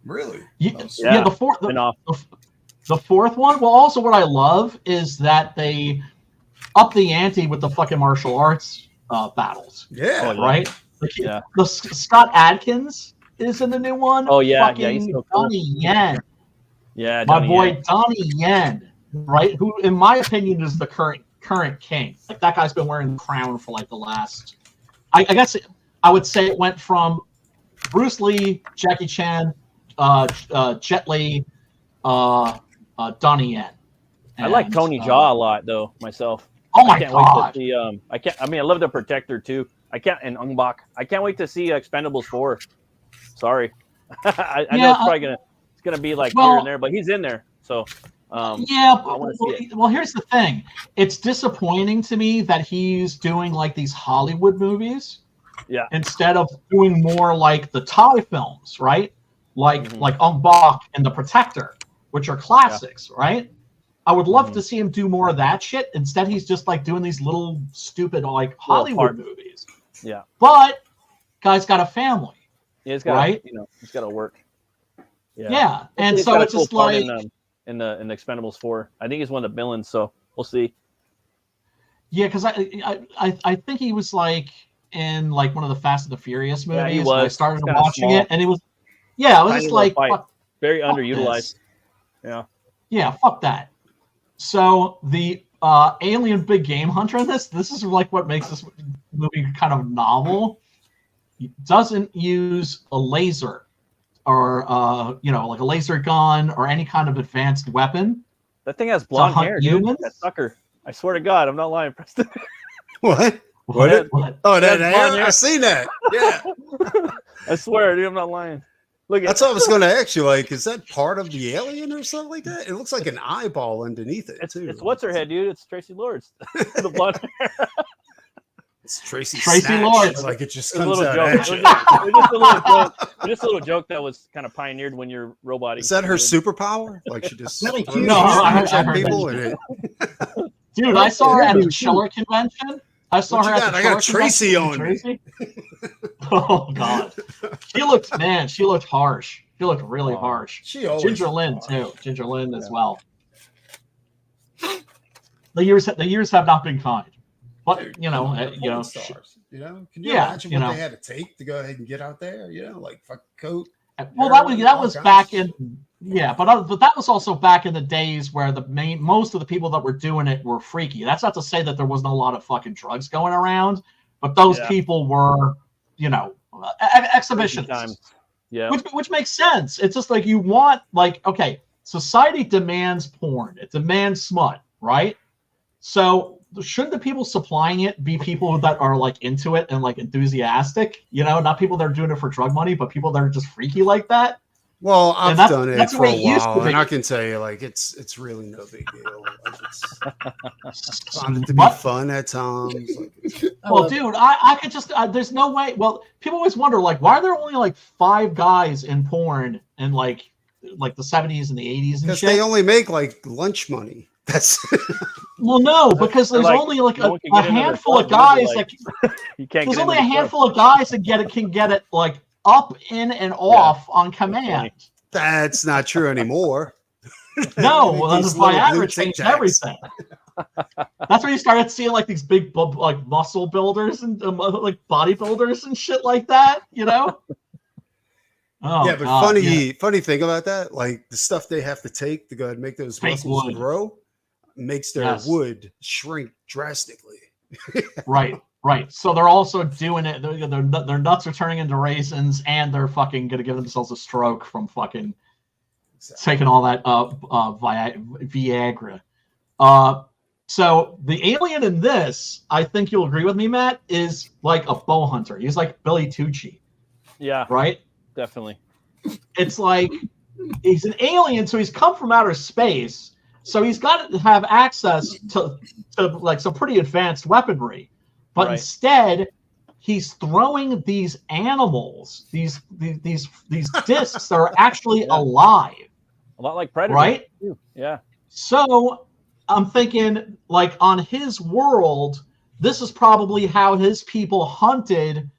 Really? Yeah. The fourth one. Well, also what I love is that they up the ante with the fucking martial arts battles. Yeah. Right. The Scott Adkins is in the new one. Oh yeah. Fucking He's so cool. Donnie Yen. Yeah. My boy Donnie Yen. Right. Who, in my opinion, is the current king. Like that guy's been wearing the crown for like the last. I guess I would say it went from Bruce Lee, Jackie Chan, Jet Li, Donnie Yen. I like Tony Jaa a lot though myself. Oh my god! Wait to see, I love The Protector too. And Ong Bak. I can't wait to see Expendables 4. Sorry, I know it's gonna be like here and there, but he's in there. So. Well, here's the thing. It's disappointing to me that he's doing like these Hollywood movies, instead of doing more like the Thai films, right? Like Ong Bak and The Protector, which are classics, right? I would love to see him do more of that shit. Instead, he's just like doing these little stupid like Hollywood movies. Yeah, but guy's got a family. Yeah, he's got right. He's got to work. Yeah, and so it's just like. In the Expendables 4, I think he's one of the villains, so we'll see. Yeah, because I think he was like in like one of the Fast and the Furious movies. Yeah, he was. I started watching it, and it was it was just like very underutilized. Yeah, fuck that. So the alien big game hunter in this is like what makes this movie kind of novel. He doesn't use a laser like a laser gun or any kind of advanced weapon. That thing has blonde hunt hair, dude. humans? That sucker. I swear to God, I'm not lying, Preston. What? What? Oh, that That's blonde hair? hair. I seen that. Yeah. I swear, dude, I'm not lying. Look at That's what I was going to ask you. Like, is that part of the alien or something like that? It looks like an eyeball underneath it, too. It's what's her head, dude. It's Tracy Lords. The blonde hair. It's Tracy Tracy Lords. Like, it just It was comes a out little at joke. you. It was just a little joke. Just a little joke that was kind of pioneered when you're roboting. Is that her superpower? Like, she just Really throws cute. No, I heard people that. and it. Dude, I saw her at the Schiller convention. I saw What her you at got? the I got Schiller Tracy convention. on me. Tracy? Oh God, she looked harsh. She looked really harsh. She always Ginger Lynn harsh. too. Ginger Lynn as well. The years have not been kind, but Porn stars, can you imagine what they had to take to go ahead and get out there? Like fucking coat. Well, that was back in but that was also back in the days where most of the people that were doing it were freaky. That's not to say that there wasn't a lot of fucking drugs going around, but those people were, exhibitionists. Yeah, which makes sense. It's just like you want, okay, society demands porn. It demands smut, right? So shouldn't the people supplying it be people that are like into it and like enthusiastic? Not people that are doing it for drug money, but people that are just freaky like that. Well, I've done it for a while, and I can tell you, like, it's really no big deal. Like, it's found it to be fun at times. Well, dude, I could just there's no way. Well, people always wonder, like, why are there only like 5 guys in porn in like the 70s and the 80s and because shit? they only make like lunch money. That's well, no, because there's only like a handful of guys that you can't. There's only a handful of guys that can get it like up, in, and off on command. That's not true anymore. No, well, the Viagra changed everything. That's where you started seeing like these big like muscle builders and like bodybuilders and shit like that. Oh, yeah, but God, funny thing about that, like the stuff they have to take to go ahead and make those fake muscles wood grow makes their wood shrink drastically. Right. So they're also doing it. Their nuts are turning into raisins, and they're fucking gonna give themselves a stroke from fucking taking all that Viagra. So the alien in this, I think you'll agree with me, Matt, is like a bow hunter. He's like Billy Tucci. Yeah. Right. Definitely. It's like he's an alien, so he's come from outer space. So he's got to have access to like some pretty advanced weaponry. But instead, he's throwing these animals, these discs that are actually alive. A lot like Predator. Right? Yeah. So I'm thinking, like, on his world, this is probably how his people hunted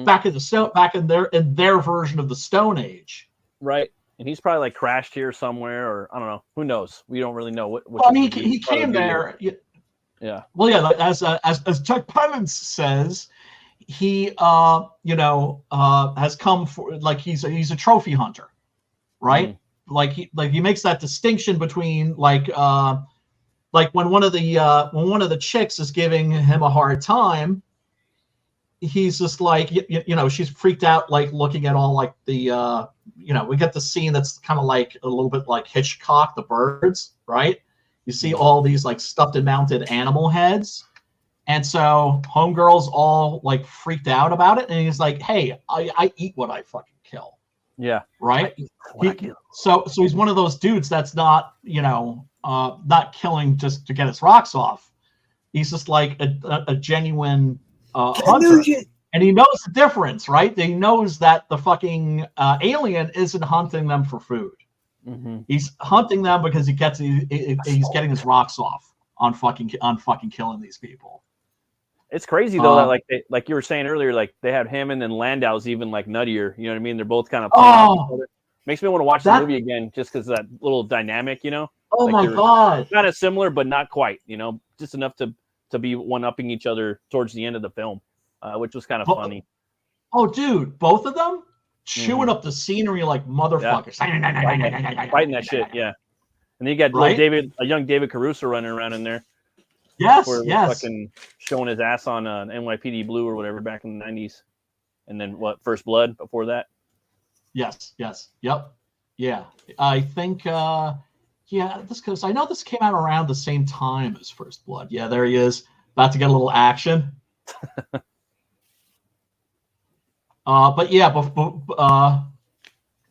back in their version of the Stone Age. Right. And he's probably like crashed here somewhere, or I don't know. Who knows? We don't really know what. I mean, he came there. Yeah. Well, yeah, as Chuck Palance says, he has come for, like, he's a trophy hunter, right? Like he makes that distinction between like when one of the chicks is giving him a hard time, he's just like she's freaked out, like looking at all like the we get the scene that's kind of like a little bit like Hitchcock, the birds, right? You see all these like stuffed and mounted animal heads. And so homegirl's all like freaked out about it. And he's like, hey, I eat what I fucking kill. Yeah. Right. So he's one of those dudes that's not, not killing just to get his rocks off. He's just like a genuine hunter. And he knows the difference, right? He knows that the fucking alien isn't hunting them for food. He's hunting them because he's getting his rocks off on fucking killing these people. It's crazy though that like you were saying earlier, like they had him and then Landau's even like nuttier. You know what I mean? They're both kind of makes me want to watch the movie again just because of that little dynamic. Oh like my God! Kind of similar, but not quite. Just enough to be one-upping each other towards the end of the film, which was kind of funny. Oh, dude, both of them. Chewing up the scenery like motherfuckers. Fighting that shit, yeah. And then you got a young David Caruso running around in there. Yes. Fucking showing his ass on NYPD Blue or whatever back in the 90s. And then First Blood before that. Yes. Yep. Yeah. I think. This because I know this came out around the same time as First Blood. Yeah, there he is, about to get a little action. But yeah,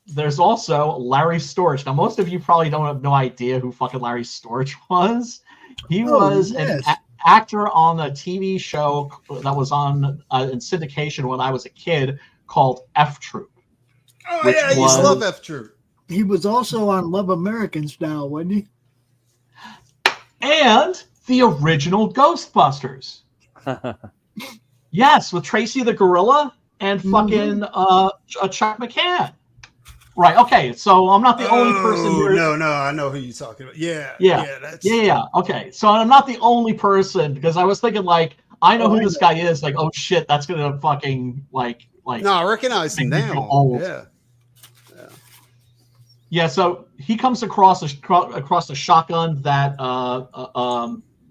there's also Larry Storch. Now, most of you probably don't have no idea who fucking Larry Storch was. He was an actor on a TV show that was on in syndication when I was a kid called F Troop. Oh, yeah, I used to love F Troop. He was also on Love American Style, wasn't he? And the original Ghostbusters. Yes, with Tracy the Gorilla and fucking Chuck McCann. Right, okay, so I'm not the only person here. No, I know who you're talking about. Yeah. Okay, so I'm not the only person, because I was thinking, like, I know who this guy is. Like, oh shit, that's gonna fucking like. No, I recognize him now. Yeah. Yeah, so he comes across the shotgun that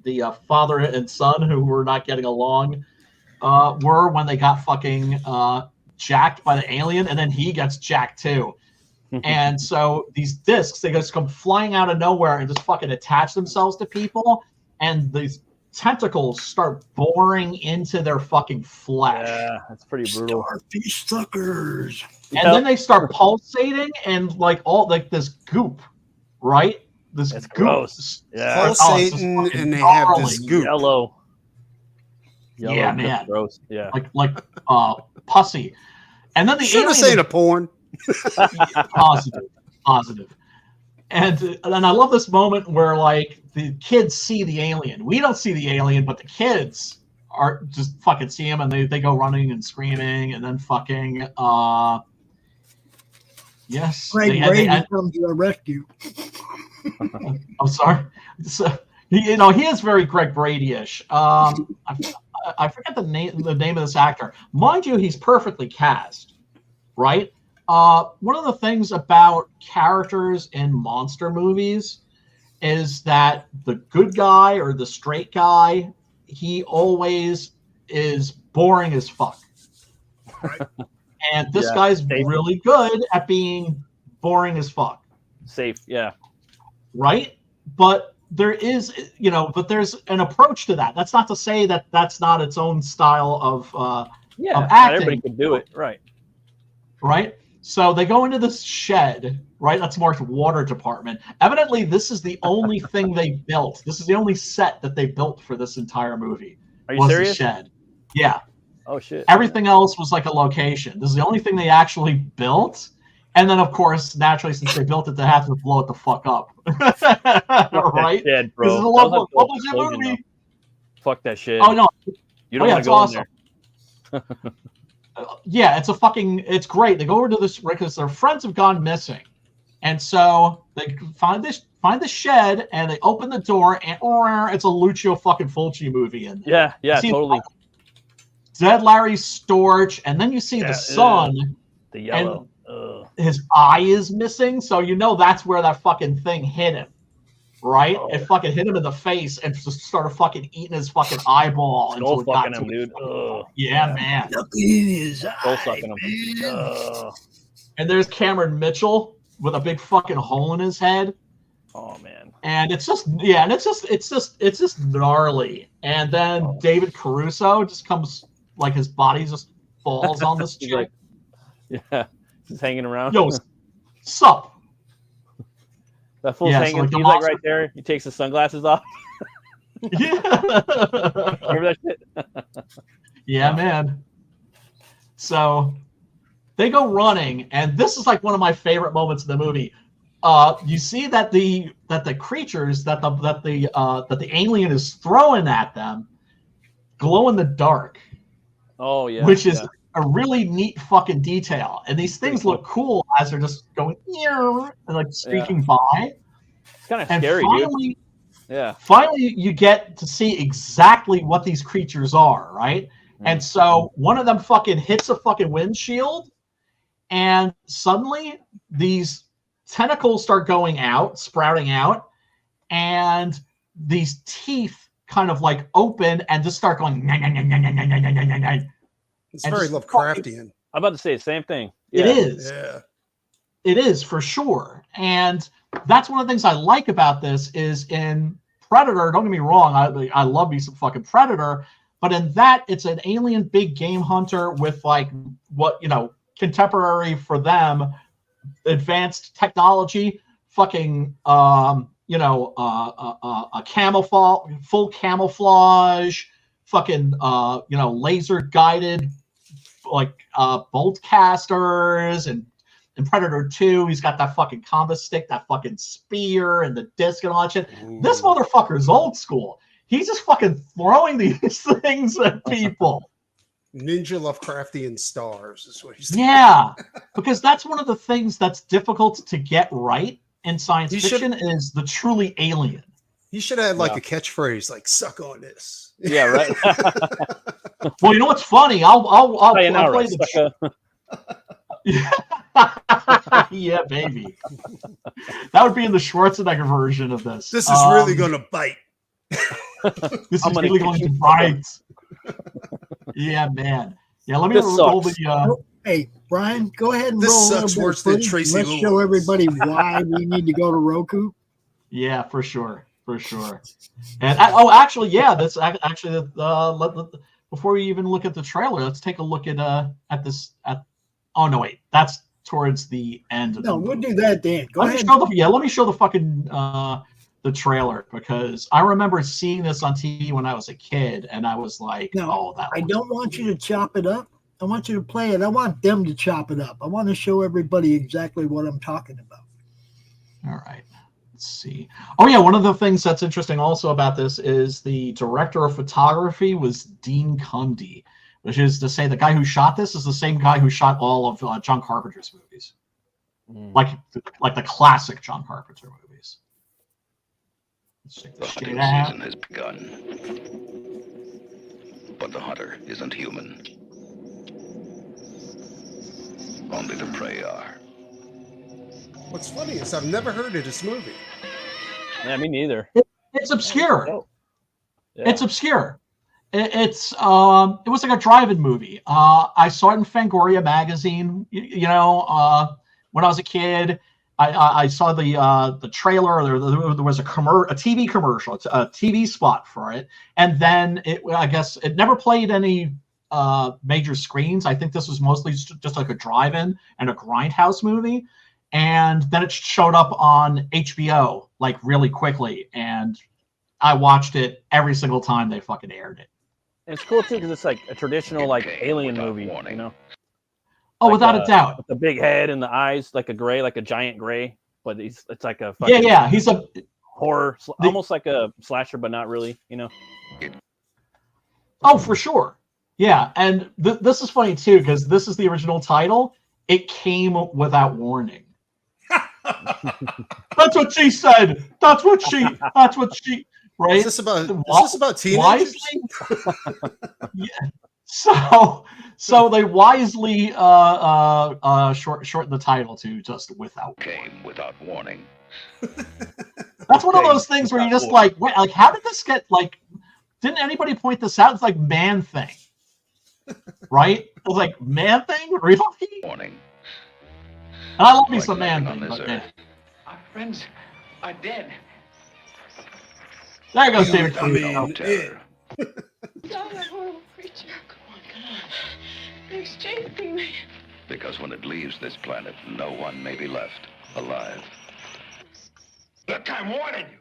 the father and son, who were not getting along, were when they got fucking jacked by the alien, and then he gets jacked too. And so these discs, they just come flying out of nowhere and just fucking attach themselves to people, and these tentacles start boring into their fucking flesh. Yeah, that's pretty brutal. Starfish suckers. And then they start pulsating and like all like this goop, right? This That's goop. gross. Yeah. Pulsating, and they have this goop. Yellow, yeah, man. Gross. Yeah. Like pussy. And then the should have seen a porn. Positive. And I love this moment where like the kids see the alien. We don't see the alien, but the kids are just fucking see him, and they go running and screaming, and then fucking yes. Greg Brady comes to the rescue. I'm sorry. So, he is very Greg Brady-ish. I forget the name of this actor. Mind you, he's perfectly cast, right? One of the things about characters in monster movies is that the good guy or the straight guy, he always is boring as fuck. Right. And this guy's really good at being boring as fuck. Safe, yeah. Right? But there is, there's an approach to that. That's not to say that that's not its own style of acting. Everybody can do it, right? Right? So they go into this shed, right? That's marked water department. Evidently, this is the only thing they built. This is the only set that they built for this entire movie. Are you serious? The shed. Yeah. Oh, shit. Everything else was like a location. This is the only thing they actually built. And then, of course, naturally, since they built it, they have to blow it the fuck up. Right? Dead, bro. This is a low budget movie. Fuck that shit. Oh, no. You don't want to go awesome. in there. Yeah, it's great. They go over to this because their friends have gone missing. And so they find the shed, and they open the door, and it's a Lucio fucking Fulci movie in there. Yeah, totally. Dead Larry Storch, and then you see the son. The yellow. His eye is missing, so that's where that fucking thing hit him. Right? Oh. It fucking hit him in the face and just started fucking eating his fucking eyeball. Skull fucking him, dude. Yeah, man. Look in his eye, Sucking him. And there's Cameron Mitchell with a big fucking hole in his head. Oh man. And it's just gnarly. And then David Caruso just comes, like his body just falls on this chick. Yeah, just hanging around. Yo, sup? That fool's hanging. He's like right there. He takes his sunglasses off. Yeah. Remember that shit? Yeah, man. So they go running, and this is like one of my favorite moments in the movie. You see that the creatures that the alien is throwing at them glow in the dark. Oh yeah. Which is a really neat fucking detail. And these things look cool as they're just going and like streaking by. It's kind of scary, finally, dude. Yeah. Finally, you get to see exactly what these creatures are, right? Mm-hmm. And so one of them fucking hits a fucking windshield, and suddenly these tentacles start going out, sprouting out, and these teeth kind of like open and just start going. It's very Lovecraftian. I'm about to say the same thing. Yeah. It is. Yeah. It is for sure. And that's one of the things I like about this is in Predator, don't get me wrong, I love me some fucking Predator, but in that it's an alien big game hunter with like what, you know, contemporary for them, advanced technology, fucking you know, a camouflage, full camouflage, fucking you know, laser guided like bolt casters, and in Predator 2, he's got that fucking combo stick, that fucking spear, and the disc and all that shit. Ooh. This motherfucker's old school. He's just fucking throwing these things at people. Ninja Lovecraftian stars is what he's doing. Yeah, because that's one of the things that's difficult to get right in science fiction is the truly alien. You should have like a catchphrase like "suck on this." Yeah, right. Well, you know what's funny? I'll play the. Yeah, baby. That would be in the Schwarzenegger version of this. This is really going to bite. This is really going to bite. Yeah, man. Yeah, let me roll the. Hey, Brian, go ahead and this roll. Sucks worse than Tracy Let's Lewis. show everybody why we need to go to Roku. Yeah, for sure. And actually, yeah, that's actually before we even look at the trailer, let's take a look at this. Oh no, wait, that's towards the end. Of we'll do that then. Go ahead. Let me show the fucking the trailer, because I remember seeing this on TV when I was a kid, and I was like, I don't want you to chop it up. I want you to play it. I want them to chop it up. I want to show everybody exactly what I'm talking about. All right. Let's see. Oh, yeah. One of the things that's interesting also about this is the director of photography was Dean Cundey, which is to say the guy who shot this is the same guy who shot all of John Carpenter's movies. Like the classic John Carpenter movies. Let's check the hunting season has begun. But the hunter isn't human. Only the prey are. What's funny is I've never heard of this movie. Yeah, me neither. It's obscure. Yeah. It's obscure. It was like a drive-in movie. I saw it in Fangoria magazine. You know, when I was a kid, I saw the trailer. There was a TV commercial, a TV spot for it, and then I guess it never played any major screens. I think this was mostly just like a drive-in and a grindhouse movie. And then it showed up on HBO like really quickly, and I watched it every single time they fucking aired it. And it's cool too because it's like a traditional like alien movie, you know. Oh, like, without a doubt. With the big head and the eyes, like a giant gray, but it's like a fucking he's a horror, almost like a slasher, but not really, you know. Oh, for sure. Yeah, and this is funny too because this is the original title. It came without warning. That's what she said. That's what she. Right? Is this about teenagers? Yeah. So they wisely shorten the title to just without. Came without warning. That's one of those things where you're just like, wait, like, how did this get like? Didn't anybody point this out? It's like Man Thing, right? It was like Man Thing, really? Warning. And I love me some Man Thing. But, our friends are dead. There goes David. Terror. Not a horrible creature. Come on. You're chasing me. Because when it leaves this planet, no one may be left alive. Look, I'm warning you.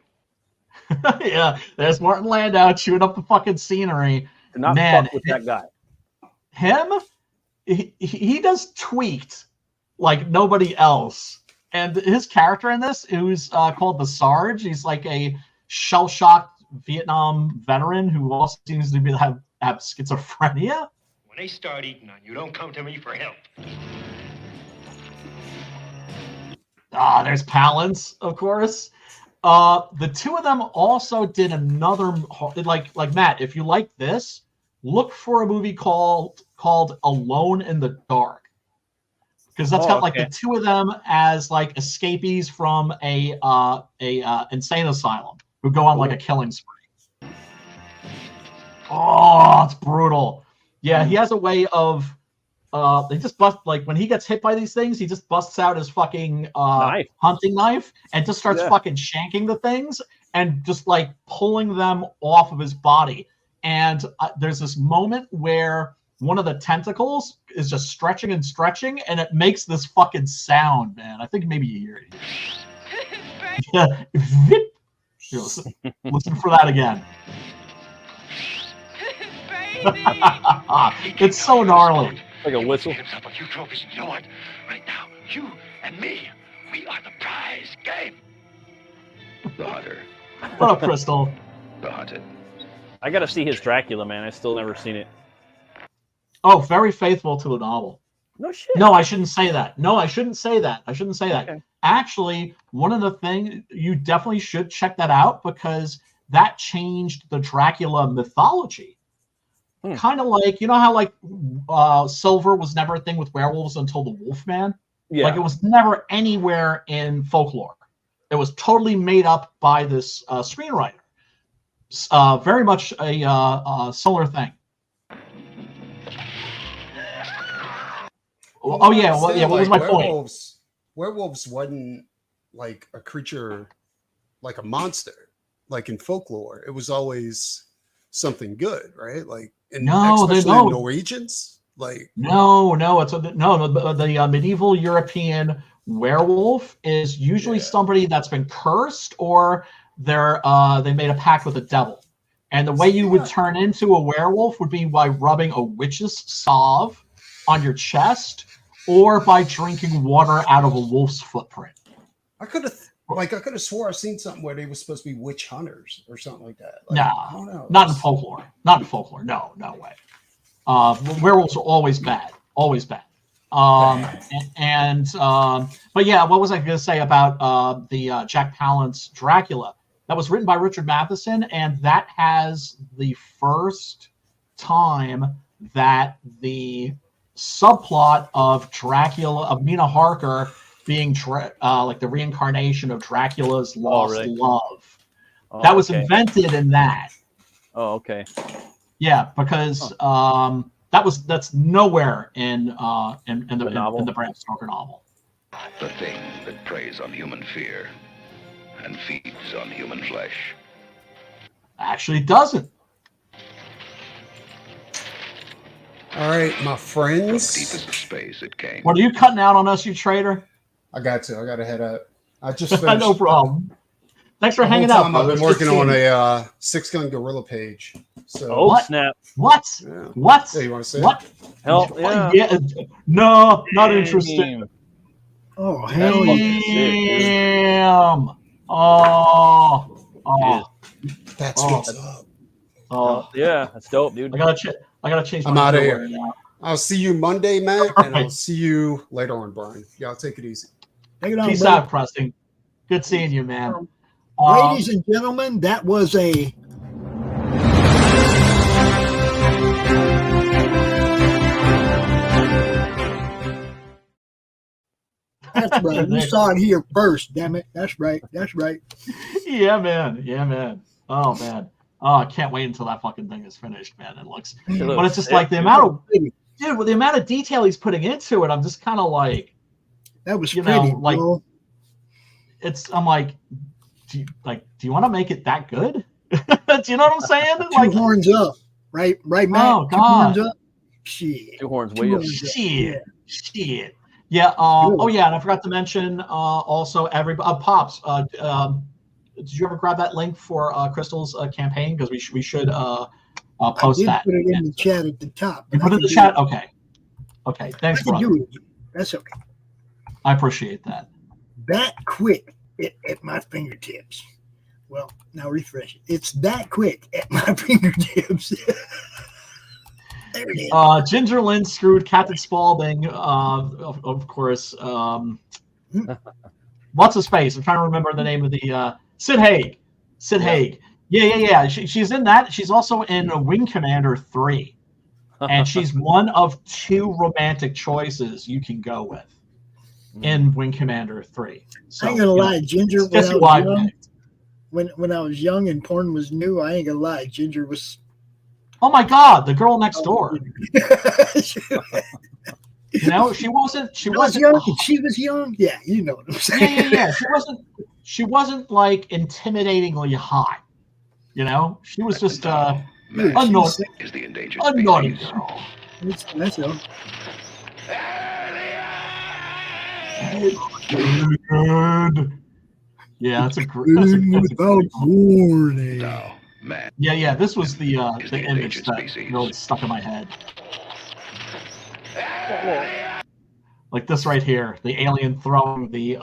Yeah, there's Martin Landau chewing up the fucking scenery. Do not fuck with that guy. Him, he does tweaked like nobody else. And his character in this, who's called the Sarge, he's like a shell-shocked Vietnam veteran who also seems to have schizophrenia. When they start eating on you, don't come to me for help. There's Palance, of course. The two of them also did another, like Matt, if you like this, look for a movie called Alone in the Dark. Because that's got like the two of them as like escapees from a insane asylum who go on like a killing spree. Oh, it's brutal. Yeah, he has a way of they just bust, like when he gets hit by these things, he just busts out his fucking hunting knife and just starts fucking shanking the things and just like pulling them off of his body. And there's this moment where one of the tentacles is just stretching and stretching, and it makes this fucking sound, man. I think maybe you hear it. Yeah. Listen for that again. It's so gnarly. Like a whistle. A few trophies. You know what? Right now, you and me, we are the prize game. The hunter. What up, Crystal? The hunted. I gotta see his Dracula, man. I still never seen it. Oh, very faithful to the novel. No shit. No, I shouldn't say that. No, I shouldn't say that. I shouldn't say that. Okay. Actually, one of the things you definitely should check that out because that changed the Dracula mythology. Kind of like, you know how like silver was never a thing with werewolves until the Wolfman? Yeah. Like it was never anywhere in folklore. It was totally made up by this screenwriter. Very much a similar thing. Oh yeah, well, yeah. What was my point? Werewolves wasn't like a creature, like a monster, like in folklore. It was always something good, right? Like especially in Norwegians. Like the medieval European werewolf is usually somebody that's been cursed or they made a pact with the devil. And the way you would turn into a werewolf would be by rubbing a witch's salve on your chest or by drinking water out of a wolf's footprint. I could have swore I've seen something where they were supposed to be witch hunters or something like that. Like, no, not in folklore. Not in folklore. No way. Werewolves are always bad. Always bad. But yeah, what was I going to say about the Jack Palance Dracula? That was written by Richard Matheson, and that has the first time that the subplot of Dracula, of Mina Harker being like the reincarnation of Dracula's lost love. That was invented in that. Oh, okay. Yeah, because that's nowhere in the Bram Stoker novel. The thing that preys on human fear and feeds on human flesh. Actually, it doesn't. All right, my friends. From deepest of space it came. What are you cutting out on us, you traitor? I got to head out. I just finished. No problem. Thanks for hanging out. I've been working on a 6-gun gorilla page. So snap! What? Yeah. What? Yeah, you want to say what? Hell yeah! No, not interested. Oh hell damn! Oh, that's what's up. Oh yeah, that's dope, dude. I gotta change. I'm out of here. Now. I'll see you Monday, Matt, and I'll see you later on, Brian. Y'all take it easy. Take it on, Peace out, Preston. Good seeing you, man. Ladies and gentlemen, that was a That's right. You saw it here first, damn it. That's right. Yeah, man. Oh man. Oh, I can't wait until that fucking thing is finished, man. It looks but it's just like the amount of detail he's putting into it, I'm just kind of like that was pretty, like bro. I'm like, do you want to make it that good? Do you know what I'm saying? Two horns up, right, Matt? Oh God. 2 horns up. Shit. 2 horns way up. Shit. Yeah. Oh yeah, and I forgot to mention also everybody. Pops. Did you ever grab that link for Crystal's campaign? Because we should post that. Put it in the chat at the top. You put it in the chat. Okay. Thanks, brother. That's okay. I appreciate that. That quick at my fingertips. Well, now refresh it. It's that quick at my fingertips. There it is. Ginger Lynn screwed Captain Spaulding, of course. What's his face? I'm trying to remember the name of the Sid Haig. Haig. Yeah. She's in that. She's also in Wing Commander 3. And she's one of 2 romantic choices you can go with in Wing Commander 3. So, I ain't gonna lie, Ginger, when I was young and porn was new, I ain't gonna lie, Ginger was oh my God, the girl next door. You know, she wasn't. She was wasn't. young. She was young. Yeah, you know what I'm saying. Yeah. She wasn't like intimidatingly hot. You know, she was just a naughty girl. That's all. Good. Yeah, that's a great. Yeah. This was the image that really stuck in my head. Like this right here, the alien throwing the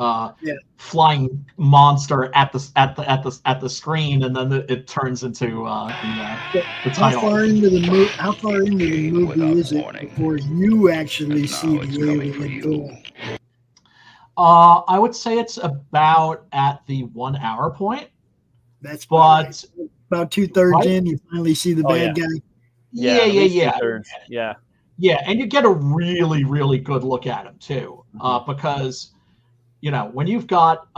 flying monster at the screen, and then it turns into the title. How far into the movie is it before you actually see the alien go? I would say it's about at the 1 hour point. That's about 2/3 in. You finally see the bad guy. Yeah. Yeah, and you get a really, really good look at him too, because when you've got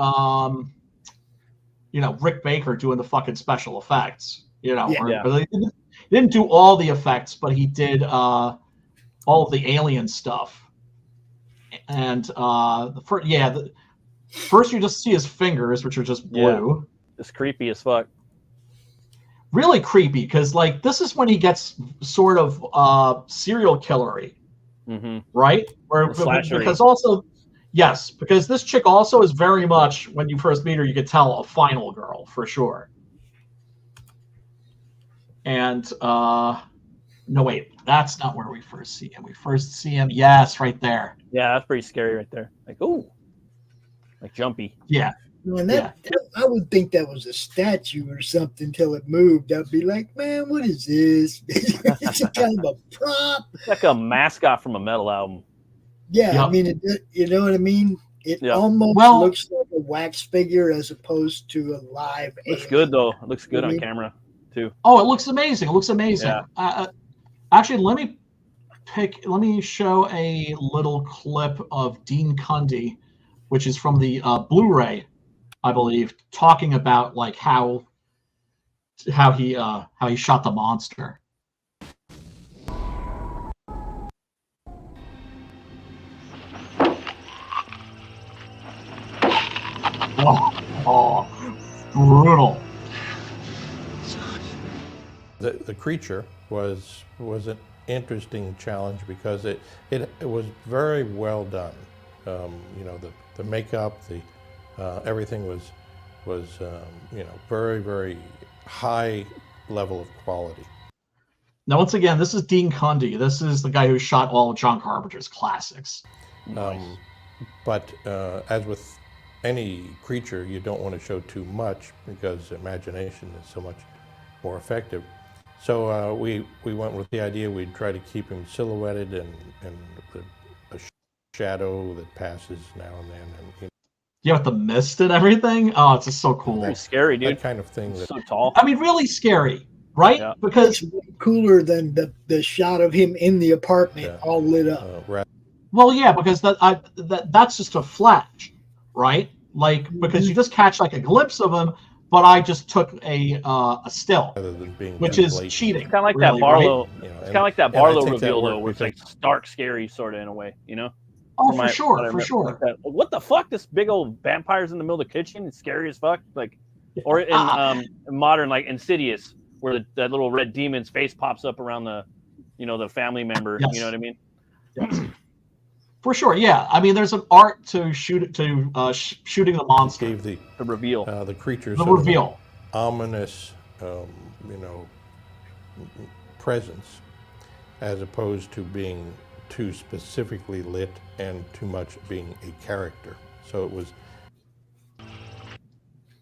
Rick Baker doing the fucking special effects, he didn't do all the effects, but he did all of the alien stuff. And first you just see his fingers, which are just blue. Yeah. It's creepy as fuck. Really creepy, because like this is when he gets sort of serial killery, right? Because this chick also is very much, when you first meet her, you could tell a final girl for sure. And no, wait, that's not where we first see him. We first see him, yes, right there. Yeah, that's pretty scary right there. Like, ooh, like jumpy. Yeah. And I would think that was a statue or something till it moved. I'd be like, man, what is this? It's a kind of a prop. It's like a mascot from a metal album. Yeah, Yep. I mean, you know what I mean? It almost looks like a wax figure as opposed to a live. Looks good though. It looks good on camera too. Oh, it looks amazing. It looks amazing. Yeah. Actually, let me show a little clip of Dean Cundey, which is from the Blu-ray, I believe, talking about like how he shot the monster. Oh, brutal. The creature was an interesting challenge because it was very well done. The makeup, everything was very, very high level of quality. Now, once again, this is Dean Cundey. This is the guy who shot all of John Carpenter's classics. But as with any creature, you don't want to show too much because imagination is so much more effective. So we went with the idea we'd try to keep him silhouetted and a shadow that passes now and then. Yeah, with the mist and everything. Oh, it's just so cool. It's scary, dude. That kind of thing. So tall. I mean, really scary, right? Yeah. Because it's cooler than the shot of him in the apartment, all lit up. Well, yeah, because that's just a flash, right? Like because you just catch like a glimpse of him, but I just took a still, which is cheating. It's kind of like that Barlow. Right? It's kind of like that Barlow reveal, though, where it's like stark, scary, sort of in a way, you know. Oh, for sure. Like what the fuck? This big old vampire's in the middle of the kitchen. It's scary as fuck. Like, or in modern, like Insidious, where that little red demon's face pops up around the family member. Yes. You know what I mean? Yes. For sure, yeah. I mean, there's an art to shooting the monster. Gave the reveal, the creatures the reveal, ominous, presence, as opposed to being too specifically lit and too much being a character. So it was,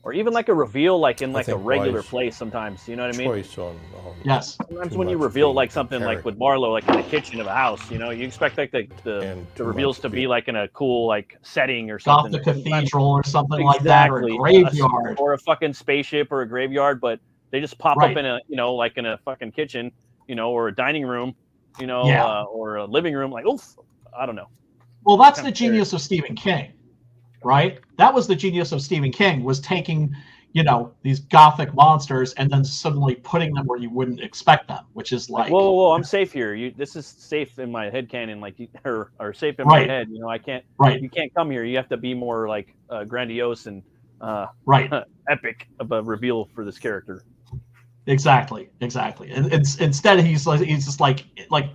or even like a reveal, like in like a regular place. Sometimes, you know what I mean? Choice on yes. Sometimes when you reveal like something like with Barlow, like in the kitchen of a house, you expect like the reveals to be like in a cool like setting or something. Off the cathedral or something like that, or a graveyard, or a fucking spaceship or a graveyard, but they just pop up in a like in a fucking kitchen, or a dining room, or a living room. Like, oof, I don't know. Well, that's the genius of Stephen King, right? That was the genius of Stephen King, was taking, you know, these gothic monsters, and then suddenly putting them where you wouldn't expect them, which is like, whoa, I'm safe here. This is safe in my headcanon, like, or safe in Right. my head. You know, I can't. Right. You can't come here. You have to be more like grandiose and right. epic of a reveal for this character. Exactly. And instead, he's just like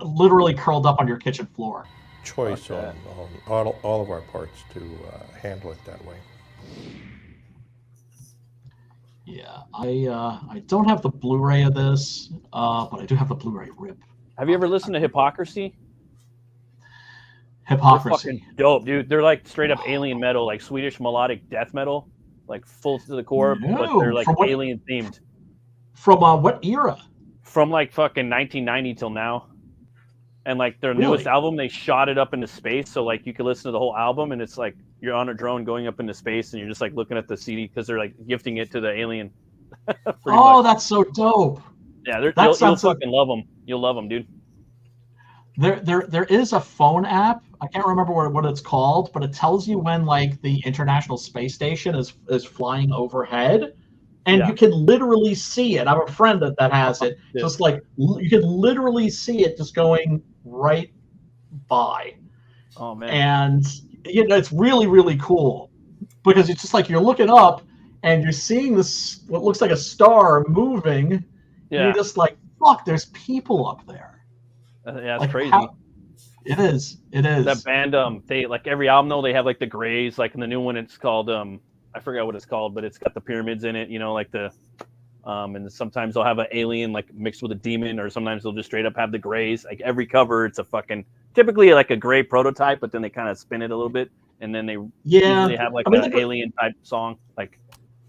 literally curled up on your kitchen floor. Choice on all of our parts to handle it that way. Yeah, I don't have the Blu-ray of this, but I do have the Blu-ray rip. Have you ever listened to Hypocrisy? Hypocrisy. They're fucking dope, dude. They're like straight up alien metal, like Swedish melodic death metal, like full to the core, but they're like alien themed. From what era? From like fucking 1990 till now. And like their newest album, they shot it up into space, so like you can listen to the whole album, and it's like you're on a drone going up into space, and you're just like looking at the CD because they're like gifting it to the alien. Oh, that's so dope! Yeah, you'll fucking love them. You'll love them, dude. There is a phone app. I can't remember what it's called, but it tells you when like the International Space Station is flying overhead, and you can literally see it. I have a friend that has it. Just like you can literally see it just going right by. Oh man! And you know, it's really, really cool because it's just like you're looking up and you're seeing this what looks like a star moving. Yeah. You're just like, fuck, there's people up there. Yeah, it's like, crazy. It is. That band, they like every album though, they have like the Greys. Like in the new one, it's called I forgot what it's called, but it's got the pyramids in it. You know, like the and sometimes they'll have an alien like mixed with a demon, or sometimes they'll just straight up have the Greys. Like every cover, it's a fucking typically like a Grey prototype, but then they kind of spin it a little bit, and then they usually have like an alien type song, like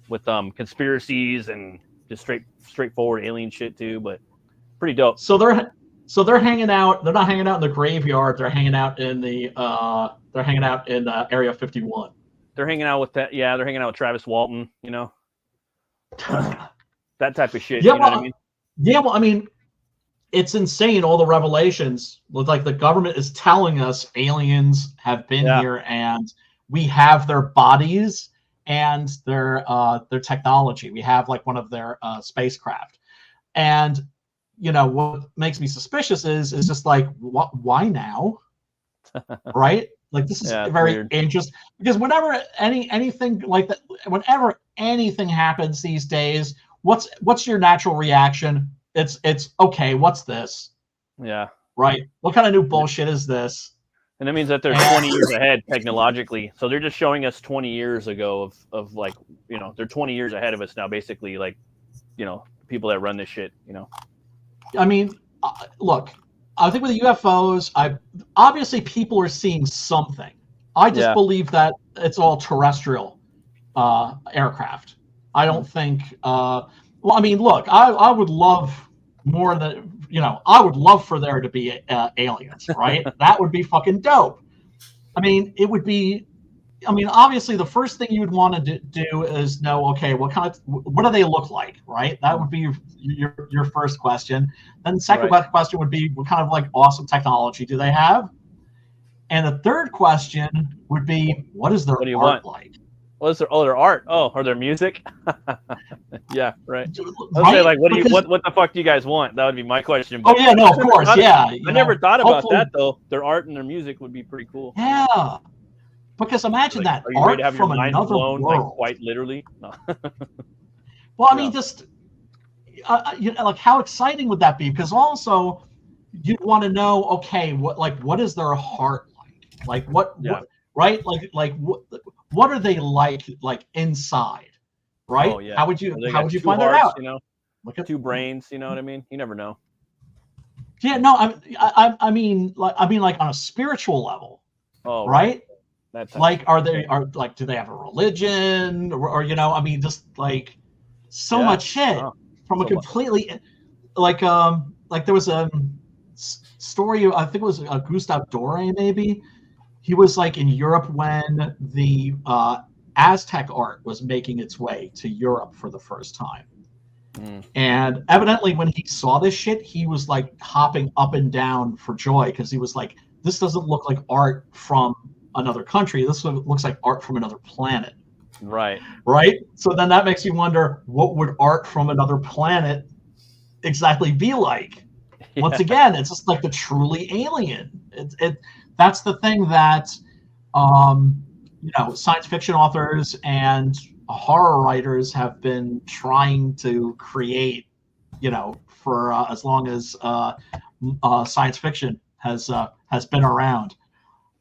with conspiracies and just straightforward alien shit too. But pretty dope. So they're hanging out. They're not hanging out in the graveyard. They're hanging out in the Area 51. They're hanging out with that. Yeah, they're hanging out with Travis Walton. You know, that type of shit. Yeah, you know what I mean? Yeah, well, I mean, it's insane. All the revelations. Like the government is telling us aliens have been here, and we have their bodies and their technology. We have like one of their spacecraft, and you know what makes me suspicious is just like why now, right? Like this is very interesting because whenever anything like that, whenever anything happens these days, what's your natural reaction? It's okay. What's this? Yeah. Right. What kind of new bullshit is this? And that means that they're 20 years ahead technologically. So they're just showing us 20 years ago of like, you know, they're 20 years ahead of us now, basically, like, you know, people that run this shit, you know. I mean, look, I think with the UFOs, obviously people are seeing something. I just believe that it's all terrestrial aircraft. I don't think, well, I mean, look, I would love more than, you know, I would love for there to be aliens, right? That would be fucking dope. I mean, it would be, I mean, obviously the first thing you would want to do is know, okay, what do they look like, right? That would be your first question. Then the second question would be, what kind of like awesome technology do they have? And the third question would be, what is their art like? What is their art? Oh, or their music? Yeah, right. I'll say like, what the fuck do you guys want? That would be my question. But no, of course, I never thought about that though. Their art and their music would be pretty cool. Yeah, because imagine that are you art ready to have from your mind another blown, world. like quite literally. No. Well, I mean, just you know, like how exciting would that be? Because also you'd want to know, okay, what is their heart like? Like what right? Like what are they like inside? Right? Oh, yeah. How would you find hearts, that out? You know, look at 2 brains. You know what I mean? You never know. Yeah, no, I mean like on a spiritual level. Oh, right. That's like, do they have a religion or you know? I mean, just like so much shit from a completely like there was a story. I think it was Gustave Doré maybe. He was like in Europe when the Aztec art was making its way to Europe for the first time. And evidently when he saw this shit, he was like hopping up and down for joy because he was like, this doesn't look like art from another country. This looks like art from another planet. Right. Right. So then that makes you wonder, what would art from another planet exactly be like? Yeah. Once again, it's just like the truly alien. That's the thing that, science fiction authors and horror writers have been trying to create, for as long as science fiction has been around.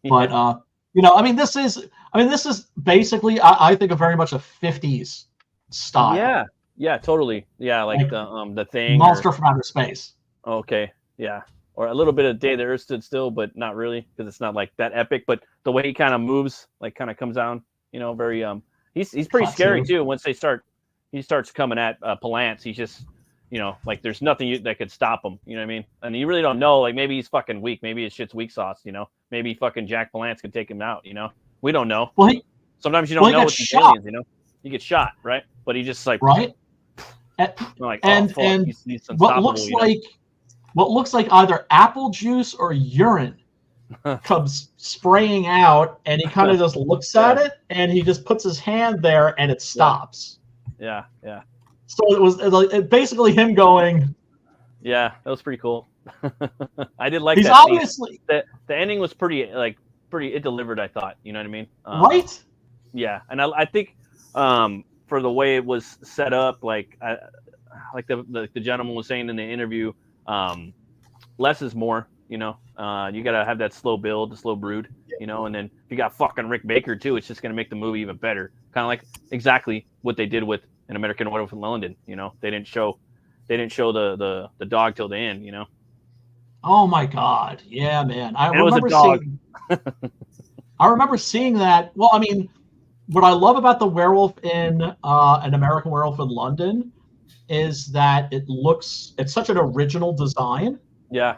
But this is basically, I think, a very much a 50s style. Yeah, totally. Yeah, like the Thing, Monster from Outer Space. Okay, yeah, or a little bit of Day the Earth Stood Still, but not really, because it's not like that epic. But the way he kind of moves, like kind of comes down, very he's pretty scary too. Once he starts coming at Palance, he's just like there's nothing that could stop him. You know what I mean? And you really don't know. Like maybe he's fucking weak. Maybe his shit's weak sauce. Maybe fucking Jack Palance could take him out. We don't know. Well, sometimes you don't know with these aliens. He gets shot, right? But he just like right. Like and he's what looks like either apple juice or urine comes spraying out, and he kind of just looks at it, and he just puts his hand there, and it stops. Yeah. So it was basically him going. Yeah, that was pretty cool. I did like he's that. Obviously the ending was pretty. It delivered. I thought. You know what I mean? Right. Yeah, and I think for the way it was set up, like the gentleman was saying in the interview, less is more. You gotta have that slow build, the slow brood. And then if you got fucking Rick Baker too, it's just gonna make the movie even better. Kind of like exactly what they did with An American Werewolf in London. They didn't show the dog till the end. Oh my God! Yeah, man. I remember seeing that. Well, I mean, what I love about the werewolf in An American Werewolf in London is that it's such an original design. Yeah.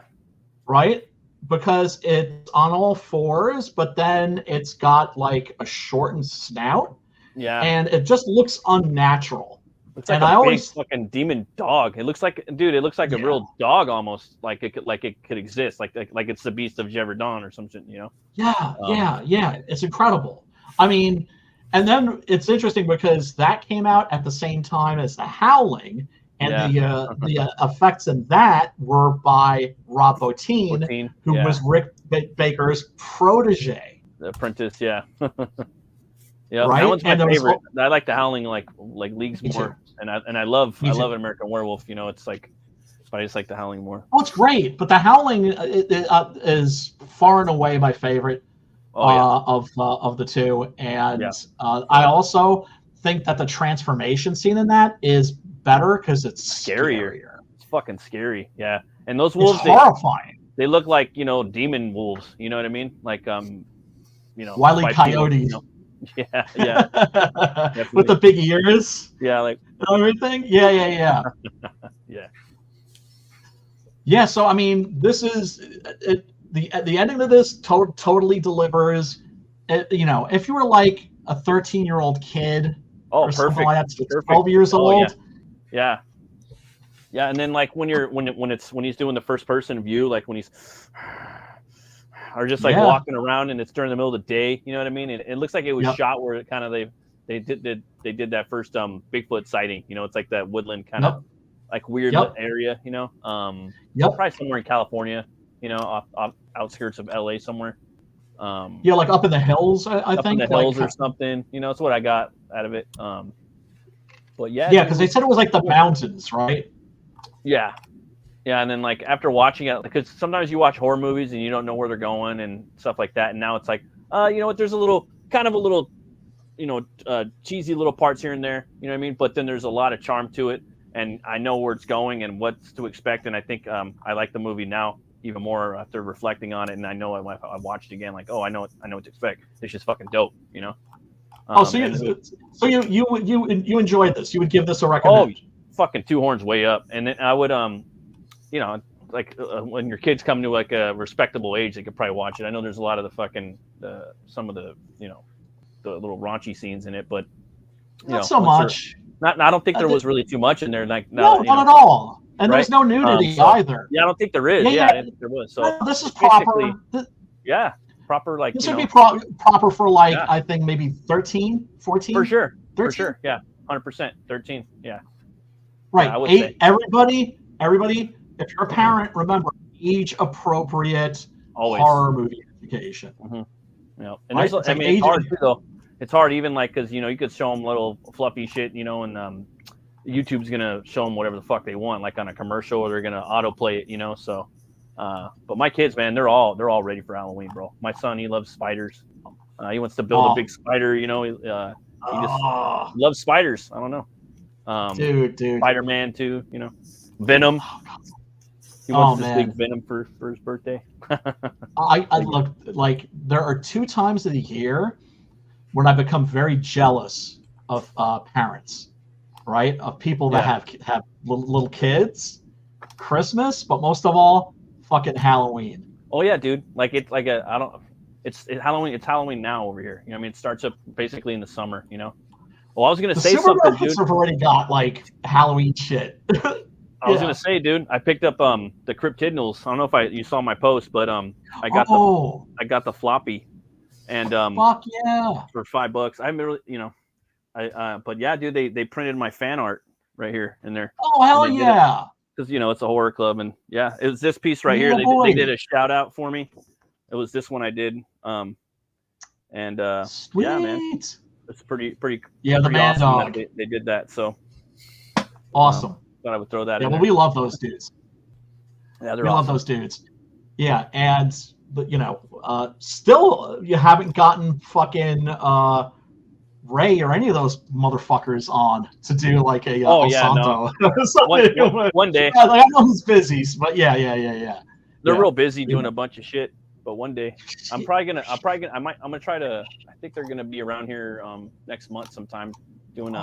Right? Because it's on all fours, but then it's got like a shortened snout. Yeah. And it just looks unnatural. It's like big fucking demon dog. It looks like, dude, a real dog almost. Like it could exist. Like it's the Beast of Jeverdon or something, Yeah. It's incredible. I mean, and then it's interesting because that came out at the same time as The Howling, and the effects in that were by Rob Bottin, who was Rick Baker's protege. The apprentice, yeah. Yeah, right? That one's my favorite. I like The Howling like leagues more, and I love An American Werewolf. It's like, but I just like The Howling more. Oh, it's great, but The Howling is far and away my favorite of the two, and I also think that the transformation scene in that is better because it's scarier. It's fucking scary, yeah. And those wolves, horrifying. They look like demon wolves. You know what I mean? Like Wile E. Coyote. Yeah. With the big ears. Yeah, like everything. Yeah. Yeah. So I mean, this is the ending of this totally delivers. If you were like a 13-year-old kid, or something like that, 12 years old. Yeah. And then like when he's doing the first person view, like when he's or just like walking around and it's during the middle of the day, you know what I mean? It looks like it was shot where it kind of they did that first Bigfoot sighting. It's like that woodland kind of like weird area, probably somewhere in California, off outskirts of LA somewhere. Like up in the hills, I think. Up in the hills or something. It's what I got out of it. But because they said it was like the mountains, right? Yeah, and then like after watching it, because sometimes you watch horror movies and you don't know where they're going and stuff like that, and now it's like, you know what? There's a little cheesy little parts here and there, you know what I mean? But then there's a lot of charm to it, and I know where it's going and what's to expect, and I think I like the movie now even more after reflecting on it, and I know I watched it again, like, I know what to expect. It's just fucking dope, So you enjoyed this? You would give this a recommend? Oh, fucking two horns way up, and then I would when your kids come to like a respectable age, they could probably watch it. I know there's a lot of the fucking some of the the little raunchy scenes in it, but not so much. I don't think there was really too much in there. Like not at all. And there's no nudity either. Yeah, I don't think there is. Yeah, I didn't think there was. So this is proper. proper like. This would be proper for like I think maybe 13, 14. For sure. 13? For sure. Yeah. 100%. 13. Yeah. Right. Yeah, I would say. Everybody. If you're a parent, remember age appropriate horror movie education. Mm-hmm. Yeah. And right? I mean, it's hard too, though. It's hard even like because you could show them little fluffy shit, and YouTube's gonna show them whatever the fuck they want, like on a commercial, or they're gonna autoplay it, So, but my kids, man, they're all ready for Halloween, bro. My son, he loves spiders. He wants to build a big spider, He just loves spiders. I don't know. Dude. Spider-Man too, Venom. He wants this big Venom for his birthday. I look like there are 2 times of the year when I become very jealous of parents, right? Of people that have little kids, Christmas, but most of all, fucking Halloween. Oh yeah, dude. Like it's like it's Halloween. It's Halloween now over here. It starts up basically in the summer. Well, I was gonna say something, dude. Have already got like Halloween shit. I was gonna say, dude, I picked up the Cryptidnals. I don't know if you saw my post, but I got the floppy, and fuck yeah, for $5. I haven't really, but yeah, dude, they printed my fan art right here in there. Oh hell yeah! Because it's a horror club, and yeah, it was this piece right here. They did a shout out for me. It was this one I did, and sweet. Yeah, man, it's pretty yeah, the man awesome dog. That they did that. So awesome. Thought I would throw that in. Yeah, well, there. we love those dudes. Yeah, we love those dudes. Yeah, and still you haven't gotten fucking Ray or any of those motherfuckers on to do like a Santo. No. one day. Yeah, like, I know he's busy, but yeah. They're real busy doing a bunch of shit. But one day, I'm gonna try to. I think they're gonna be around here next month sometime doing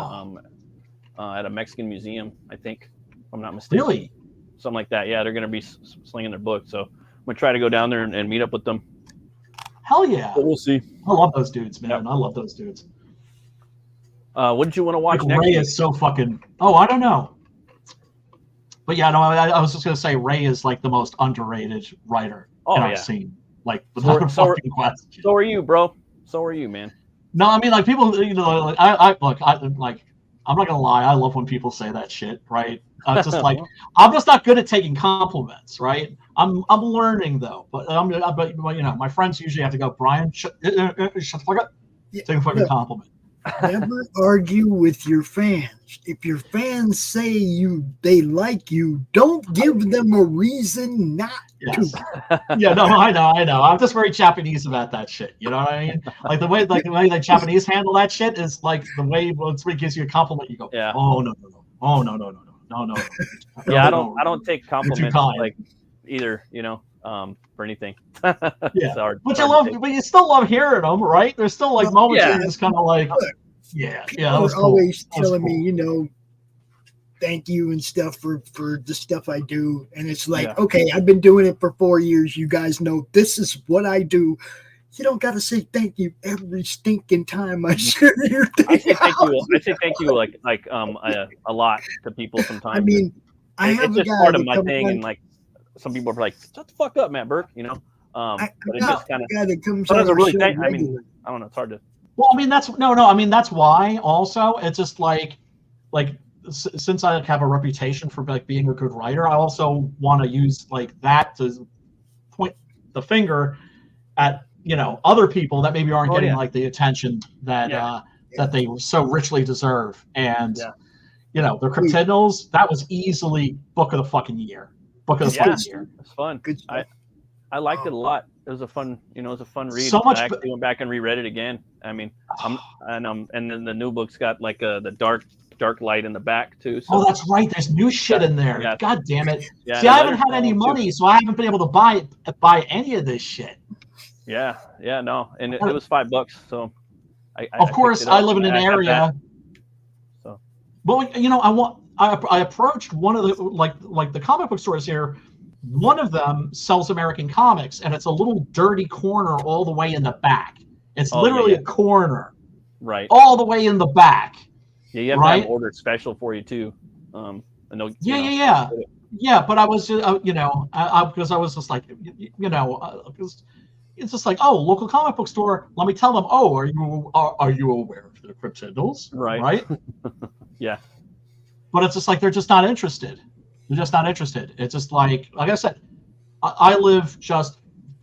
at a Mexican museum, I think, if I'm not mistaken. Really? Something like that. Yeah, they're going to be slinging their book. So I'm going to try to go down there and meet up with them. Hell yeah. But we'll see. I love those dudes, man. Yep. I love those dudes. What did you want to watch next? Ray is so fucking... Oh, I don't know. But yeah, no, I was just going to say Ray is like the most underrated writer in our scene. Like, without a fucking question. So are you, bro. So are you, man. No, I mean, like, people, I'm not gonna lie. I love when people say that shit, right? Just like I'm just not good at taking compliments, right? I'm learning though, but my friends usually have to go, Brian, shut the fuck up. Take a fucking compliment. Never argue with your fans. If your fans say they like you, don't give them a reason not to. Yeah, no, I know. I'm just very Japanese about that shit. You know what I mean? Like the way the Japanese handle that shit is like the way when somebody gives you a compliment, you go, oh no. Yeah, I don't take compliments like either. For anything. Yeah, but you still love hearing them, right? There's still like moments where you're just kind of like, people are always telling me, thank you and stuff for the stuff I do, and it's like, okay, I've been doing it for 4 years. You guys know this is what I do. You don't got to say thank you every stinking time I share your thing. I say thank you like a lot to people sometimes. I mean, it's just part of my thing, and like. Some people are like, "Shut the fuck up, Matt Burke," But it's just kind of. I mean, I don't know. It's hard to. Well, I mean, that's no. I mean, that's why. Also, it's just like since I have a reputation for like being a good writer, I also want to use like that to point the finger at other people that maybe aren't getting like the attention that that they so richly deserve. And the Cryptidnals, that was easily book of the fucking year. Book of the fucking year. It's fun. Good stuff. I liked it a lot. It was a fun, read. So much. I actually went back and reread it again. I mean, and then the new book's got like the dark light in the back too. So. Oh, that's right. There's new shit in there. Yeah. God damn it. Yeah, see, I haven't had any money, so I haven't been able to buy any of this shit. Yeah, no, and it was $5. So, of course, I live in an area. So, well, I approached one of the like the comic book stores here. One of them sells American comics, and it's a little dirty corner all the way in the back. It's literally a corner, right, all the way in the back. Yeah, you have to have ordered special for you too. Yeah. But I was, because I was just like, it's just like, oh, local comic book store. Let me tell them, oh, are you aware of the crypt signals? Right. Yeah. But it's just like they're just not interested. They're just not interested. It's just like I said, I live just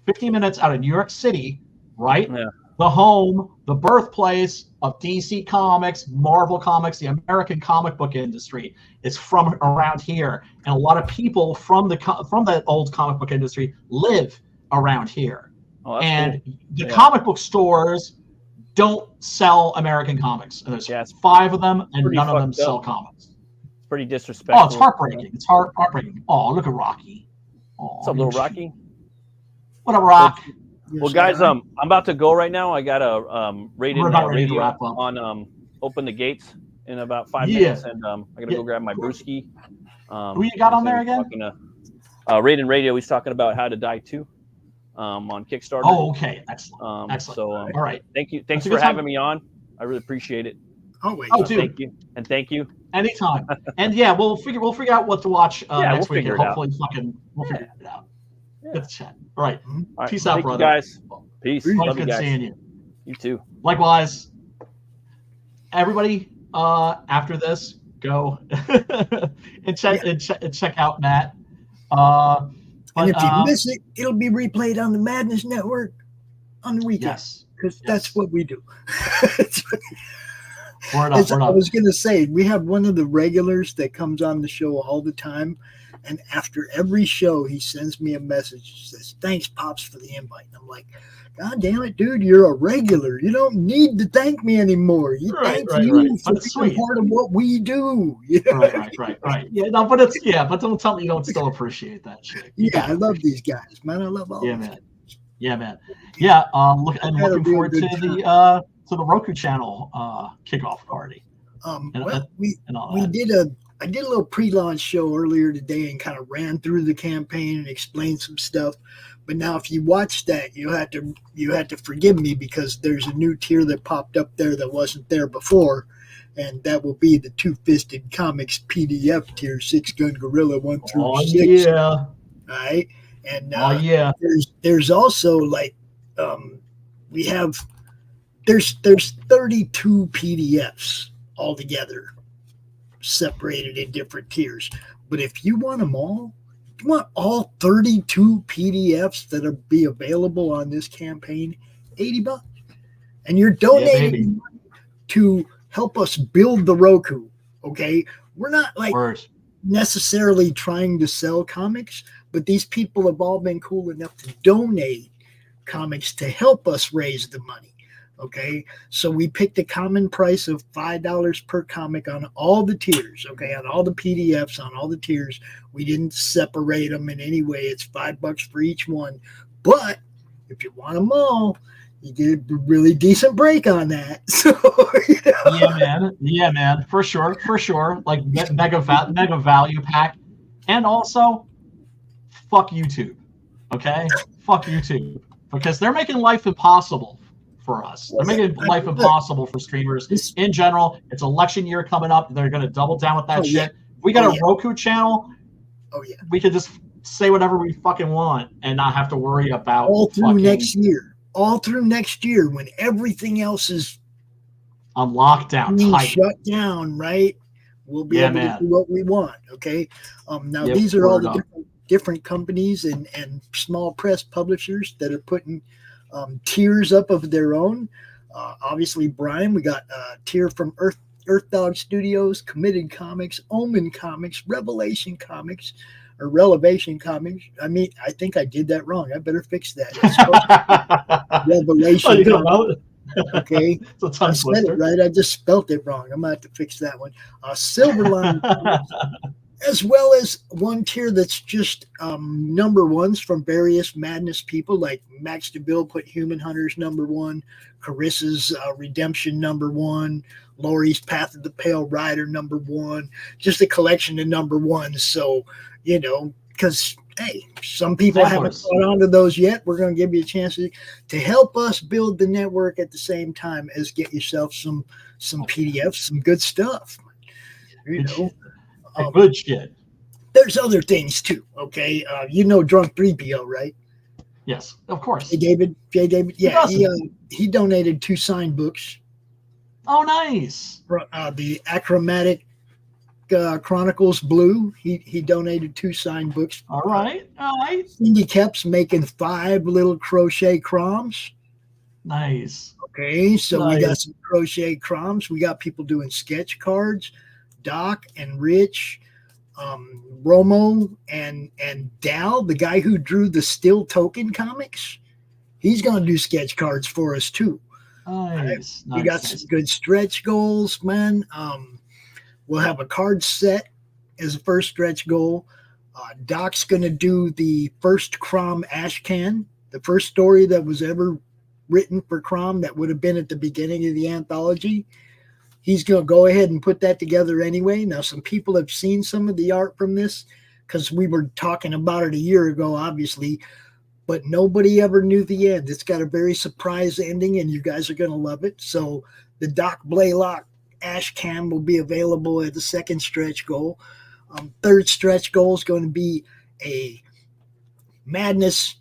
15 minutes out of New York City, right? Yeah. The home, the birthplace of DC Comics, Marvel Comics, the American comic book industry is from around here, and a lot of people from that old comic book industry live around here. Oh, and cool. The comic book stores don't sell American comics. And there's 5 of them, and none of them sell comics. It's pretty disrespectful. Oh, it's heartbreaking. It's heartbreaking. Oh, look at Rocky. Oh, what's up, little Rocky? What up, Rock? Well, guys, I'm about to go right now. I got a rated radio on Open the Gates in about 5 minutes, and I got to go grab my brewski. Who you got on there again? Rated Radio. He's talking about How to Die 2 on Kickstarter. Oh, okay. Excellent. Excellent. So, all right. Thank you. Thanks for having me on. I really appreciate it. Always. Oh, dude. Thank you. And thank you. Anytime. And yeah, we'll figure out what to watch next week. We'll hopefully we'll figure it out. Good chat. All right. Peace out, brother. You guys. Peace. Love you Good guys. seeing you. You too. Likewise. Everybody, after this, go and check out Matt. And if you miss it, it'll be replayed on the Madness Network on the weekend. Yes. Because that's what we do. I was going to say, we have one of the regulars that comes on the show all the time. And after every show, he sends me a message. He says, "Thanks, Pops, for the invite." And I'm like, God damn it, dude, you're a regular. You don't need to thank me anymore. You thank you for being part of what we do. You know? Right. Yeah, no, but don't tell me you don't still appreciate that shit. Yeah, I love these guys, man. I love all of them. Yeah, man. Yeah, looking forward to the Roku channel kickoff party. I did a little pre-launch show earlier today and kind of ran through the campaign and explained some stuff. But now, if you watch that, you had to forgive me because there's a new tier that popped up there that wasn't there before, and that will be the Two-Fisted Comics PDF tier, 6-gun gorilla 1 through 6. Yeah. All right, and there's also there's 32 PDFs altogether, separated in different tiers. But if you want them all, if you want all 32 PDFs that'll be available on this campaign, $80. And you're donating to help us build the Roku. Okay. We're not necessarily trying to sell comics, but these people have all been cool enough to donate comics to help us raise the money. Okay, so we picked a common price of $5 per comic on all the tiers. Okay, on all the PDFs, on all the tiers. We didn't separate them in any way. It's $5 for each one. But if you want them all, you get a really decent break on that. So, yeah, man, for sure. Like mega value pack, and also, fuck YouTube. Okay, fuck YouTube because they're making life impossible for us. They're making life impossible for streamers in general. It's election year coming up. They're going to double down with that shit. We got a Roku channel. We can just say whatever we fucking want and not have to worry about all through next year. All through next year when everything else is on lockdown, shut down, right? We'll be able to do what we want. Okay. Now these are all the different companies and small press publishers that are putting tiers up of their own. Obviously, Brian, we got a tier from Earth Dog Studios, Committed Comics, Omen Comics, Revelation Comics. I mean, I think I did that wrong. I better fix that. Revelation Comics. Okay, I said it right. I just spelt it wrong. I'm gonna have to fix that one. Silverline Comics, as well as one tier that's just number ones from various Madness people, like Max DeVille put Human Hunters number 1, Carissa's Redemption number 1, Laurie's Path of the Pale Rider number 1, just a collection of number 1s. So, because, hey, some people haven't caught on to those yet. We're going to give you a chance to help us build the network at the same time as get yourself some PDFs, some good stuff. Good shit. There's other things too. Okay, Drunk 3PO, right? Yes, of course. J. David. Yeah, he donated 2 signed books. Oh, nice. The Achromatic Chronicles Blue. He donated 2 signed books. All right. Cindy Koepp's making 5 little crochet croms. Nice. Okay, so we got some crochet croms. We got people doing sketch cards. Doc and Rich, Romo and Dal, the guy who drew the Still Token comics, he's going to do sketch cards for us too. Nice. We got some good stretch goals, man. We'll have a card set as a first stretch goal. Doc's going to do the first Crom Ashcan, the first story that was ever written for Crom that would have been at the beginning of the anthology. He's going to go ahead and put that together anyway. Now, some people have seen some of the art from this because we were talking about it a year ago, obviously, but nobody ever knew the end. It's got a very surprise ending, and you guys are going to love it. So the Doc Blalock Ashcan will be available at the second stretch goal. Third stretch goal is going to be a Madness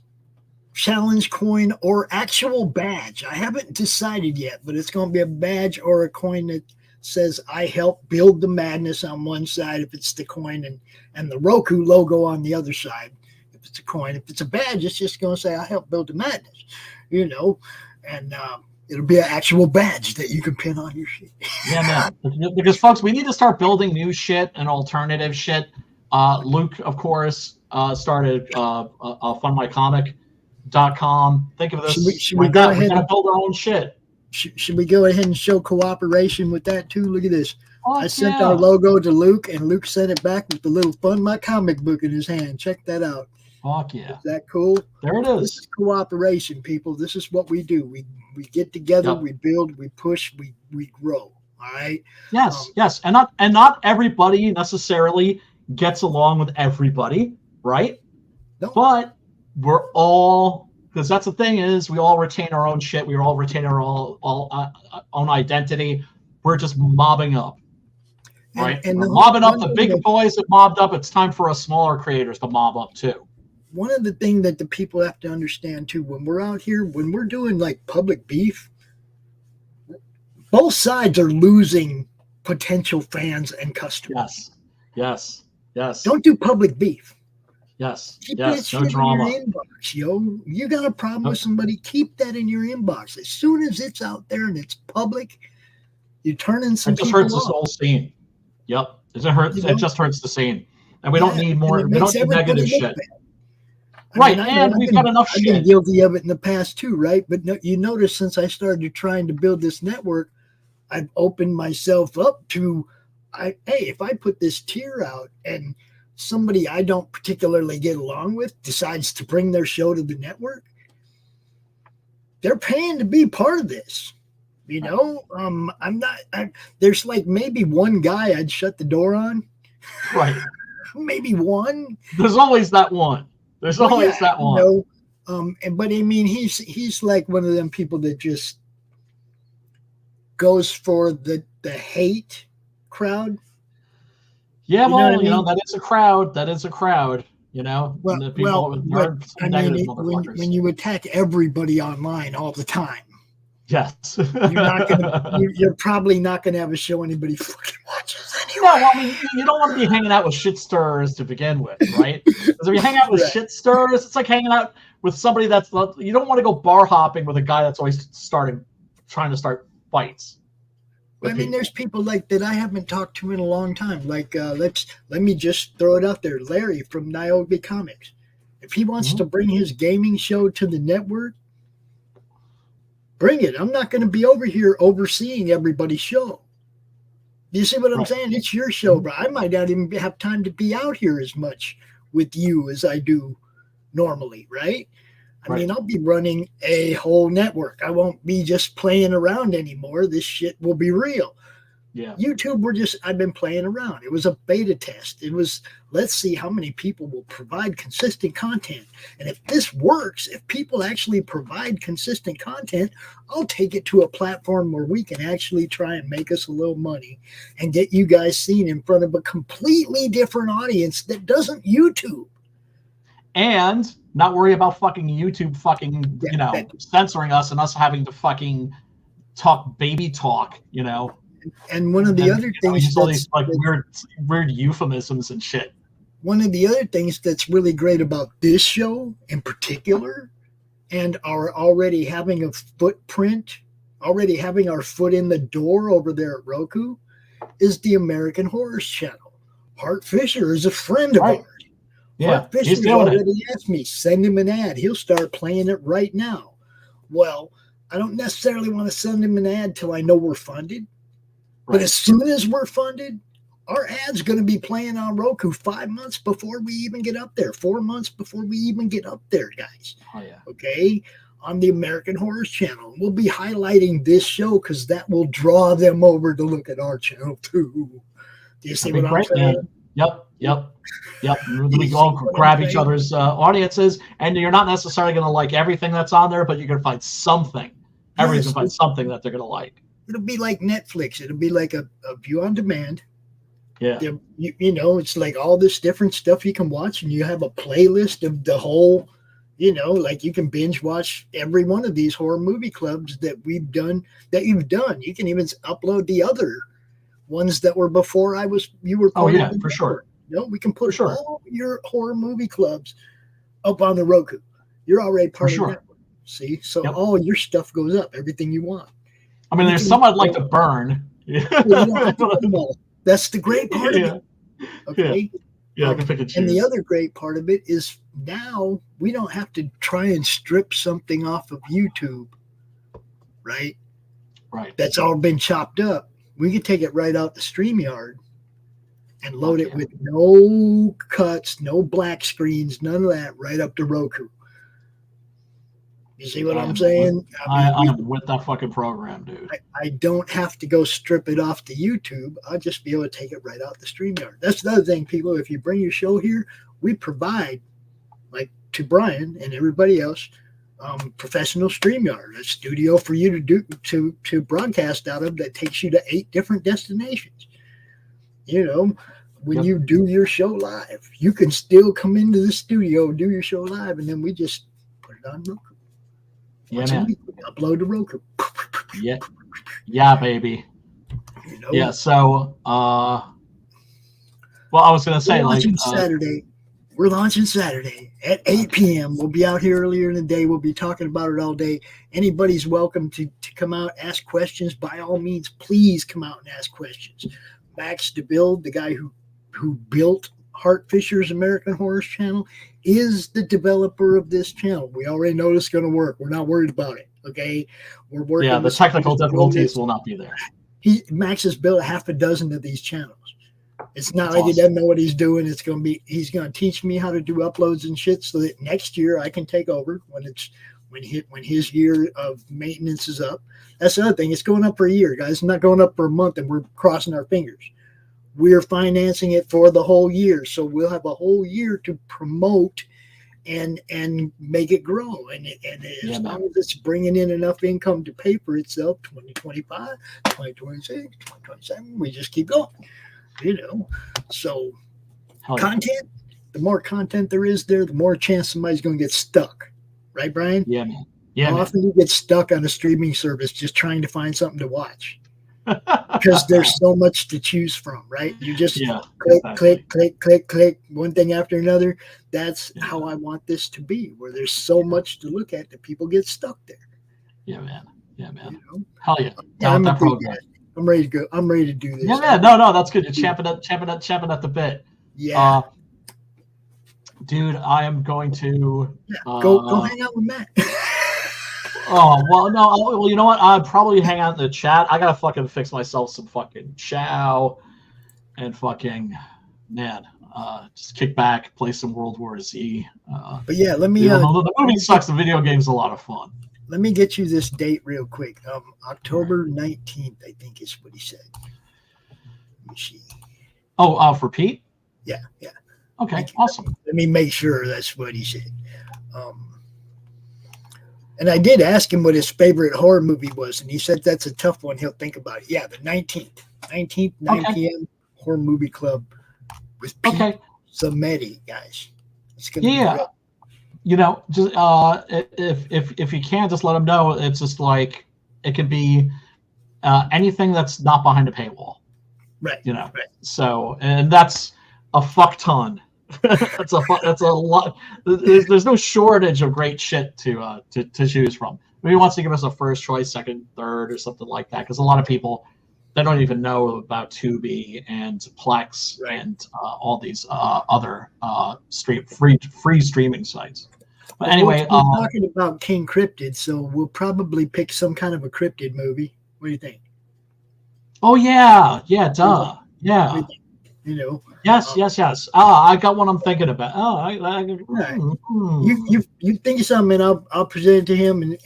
challenge coin or actual badge. I haven't decided yet, but it's going to be a badge or a coin that says I helped build the madness on one side if it's the coin, and the Roku logo on the other side if it's a coin. If it's a badge, it's just going to say I helped build the madness, and it'll be an actual badge that you can pin on your shit. Yeah, man. Because folks, we need to start building new shit and alternative shit. Luke, of course, started FundMyComic.com. Think of this. Should we go ahead and build our own shit? Should we go ahead and show cooperation with that too? Look at this. I sent yeah. our logo to Luke, and Luke sent it back with the little Fund My Comic book in his hand. Check that out. Fuck yeah. Is that cool? There it is. This is cooperation, people. This is what we do. We get together, Yep. we build, we push, we grow. All right. Yes. And not everybody necessarily gets along with everybody, right? No. But we're all, because that's the thing is we all retain our own shit. We all retain our own identity. We're just mobbing up, right? And we're mobbing up. The big boys have mobbed up. It's time for us smaller creators to mob up too. One of the things that the people have to understand too, when we're out here, when we're doing like public beef, both sides are losing potential fans and customers. Yes. Don't do public beef. Yes. Keep that No shit drama. in your inbox, yo. You got a problem with somebody, keep that in your inbox. As soon as it's out there and it's public, you're turning some people off. It just hurts this whole scene. Yep. It just hurts the scene. And we don't need more. We don't need negative shit. Right, and we've got enough shit. I've been guilty of it in the past too, right? But no, you notice since I started trying to build this network, I've opened myself up to, hey, if I put this tier out and somebody I don't particularly get along with decides to bring their show to the network, they're paying to be part of this. There's like maybe one guy I'd shut the door on. Right. Maybe one. There's always that one. There's always that one. But I mean, he's like one of them people that just goes for the hate crowd. Yeah, that is a crowd. That is a crowd. When you attack everybody online all the time, yes, you're probably not gonna have a show anybody fucking watches anyway. No, I mean, you don't want to be hanging out with shit stirrers to begin with, right? Because if you hang out with shit stirrers, it's like hanging out with somebody you don't want to go bar hopping with a guy that's always trying to start fights. I mean, there's people like that I haven't talked to in a long time. Like, let me just throw it out there. Larry from Niobe Comics. If he wants to bring his gaming show to the network, bring it. I'm not going to be over here overseeing everybody's show. You see what I'm saying? It's your show, bro. I might not even have time to be out here as much with you as I do normally, right? I mean, I'll be running a whole network. I won't be just playing around anymore. This shit will be real. Yeah. YouTube, I've been playing around. It was a beta test. It was, let's see how many people will provide consistent content. And if this works, if people actually provide consistent content, I'll take it to a platform where we can actually try and make us a little money and get you guys seen in front of a completely different audience that doesn't YouTube. And not worry about fucking YouTube fucking, censoring us and us having to fucking talk baby talk, And one of the other things use all these like weird euphemisms and shit. One of the other things that's really great about this show in particular, and our already having a footprint, already having our foot in the door over there at Roku, is the American Horrors channel. Hart Fisher is a friend of ours. Yeah, Hart Fisher's already asked me, send him an ad. He'll start playing it right now. Well, I don't necessarily want to send him an ad till I know we're funded. Right. But as soon as we're funded, our ad's going to be playing on Roku 5 months before we even get up there, 4 months before we even get up there, guys. Oh, yeah. Okay? On the American Horrors channel. We'll be highlighting this show because that will draw them over to look at our channel too. Do you see what I'm saying? Yep. We all grab each other's audiences, and you're not necessarily going to like everything that's on there, but you're going to find something. Everyone's going to find something that they're going to like. It'll be like Netflix. It'll be like a view on demand. Yeah. It's like all this different stuff you can watch, and you have a playlist of the whole, like you can binge watch every one of these horror movie clubs that you've done. You can even upload the other ones that were before you were. Oh yeah, for sure. We can put all your horror movie clubs up on the Roku. You're already part of the network. See? So all your stuff goes up, everything you want. I mean, there's some I'd like to burn. That's the great part of it. Okay. Yeah, I can pick and choose. And the other great part of it is now we don't have to try and strip something off of YouTube, right? Right. That's all been chopped up. We can take it right out the StreamYard and load it with no cuts, no black screens, none of that, right up to Roku. You see what I'm saying? I'm with that fucking program, dude. I don't have to go strip it off to YouTube. I'll just be able to take it right out the StreamYard. That's the other thing, people. If you bring your show here, we provide, like to Brian and everybody else, professional StreamYard, a studio for you to broadcast out of that takes you to 8 different destinations. When you do your show live, you can still come into the studio, do your show live, and then we just put it on Roku. Yeah, man. Upload to Roku. Yeah, baby. Yeah. So, I was gonna say We're launching Saturday at 8 p.m. We'll be out here earlier in the day. We'll be talking about it all day. Anybody's welcome to come out, ask questions. By all means, please come out and ask questions. Max Devill, the guy who built Hart Fisher's American Horrors channel, is the developer of this channel. We already know it's going to work. We're not worried about it. Okay, we're working. Yeah, the technical difficulties will not be there. Max has built 6 of these channels. It's not like he doesn't know what he's doing. He's going to teach me how to do uploads and shit, so that next year I can take over when his year of maintenance is up. That's the other thing. It's going up for a year, guys. It's not going up for a month, and we're crossing our fingers. We're financing it for the whole year, so we'll have a whole year to promote and make it grow. And as long as it's bringing in enough income to pay for itself, 2025, 2026, 2027, we just keep going. So content, the more content there is there, the more chance somebody's going to get stuck. Right, Brian? Yeah, man. Yeah. How often you get stuck on a streaming service just trying to find something to watch? Because there's so much to choose from, right? You just click, one thing after another. That's how I want this to be, where there's so much to look at that people get stuck there. Yeah, man. Hell yeah. I'm ready to go. I'm ready to do this. Yeah, man. No, that's good. You're champing at the bit. Yeah. Dude, I am going to go hang out with Matt. Oh, well, no. Well, you know what? I'd probably hang out in the chat. I gotta fucking fix myself some fucking chow and fucking, just kick back, play some World War Z. But yeah, let me. The movie sucks. The video game's a lot of fun. Let me get you this date real quick. October 19th, I think is what he said. Let me see. Oh, for Pete? Yeah. Okay, awesome. Let me make sure that's what he said. And I did ask him what his favorite horror movie was, and he said that's a tough one. He'll think about it. Yeah, the 19th, 9 p.m. Horror Movie Club with Pete Zametti, guys. It's gonna be real. just if you can, just let them know. It's just like it could be anything that's not behind a paywall, right? Right. So, and that's a fuck ton. that's a lot. There's no shortage of great shit to choose from. Maybe he wants to give us a first choice, second, third, or something like that, because a lot of people, they don't even know about Tubi and Plex and all these other free streaming sites. But anyway, we're talking about King Cryptid, so we'll probably pick some kind of a cryptid movie. What do you think? Oh yeah, duh, yeah. Yes. I got one I'm thinking about. You think of something, and I'll present it to him, and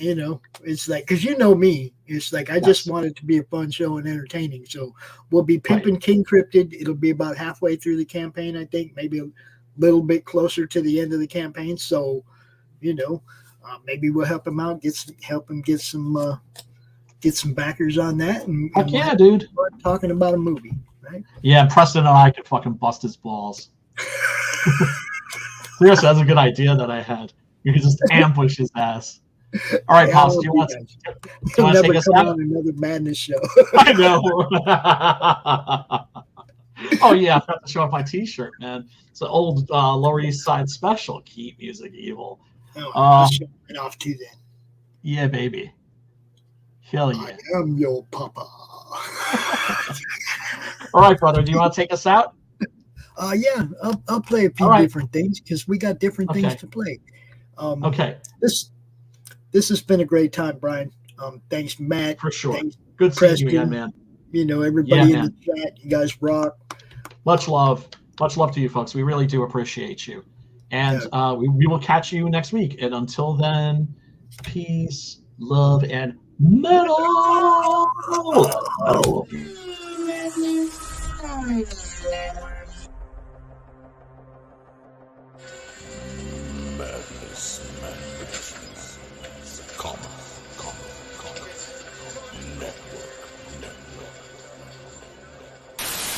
it's like, because me, it's like I just want it to be a fun show and entertaining. So we'll be pimping King Cryptid. It'll be about halfway through the campaign, I think, maybe a little bit closer to the end of the campaign. So maybe we'll help him out, help him get some backers on that, and dude, talking about a movie. Right? Yeah, Preston and I could fucking bust his balls. Seriously, that's a good idea that I had. You could just ambush his ass. All right, Pops, do you want to take us out? On another madness show. I know. Oh yeah, I forgot to show off my T-shirt, man. It's an old Lower East Side special. Keep music evil. Let's show it off to then. Yeah, baby. Hell yeah. I am your papa. All right, brother. Do you want to take us out? Yeah, I'll play a few different things because we got different things to play. Okay. This has been a great time, Brian. Thanks, Matt. For sure. Thanks, good seeing you again, man. Everybody in the chat. You guys rock. Much love to you folks. We really do appreciate you, and we will catch you next week. And until then, peace, love, and metal.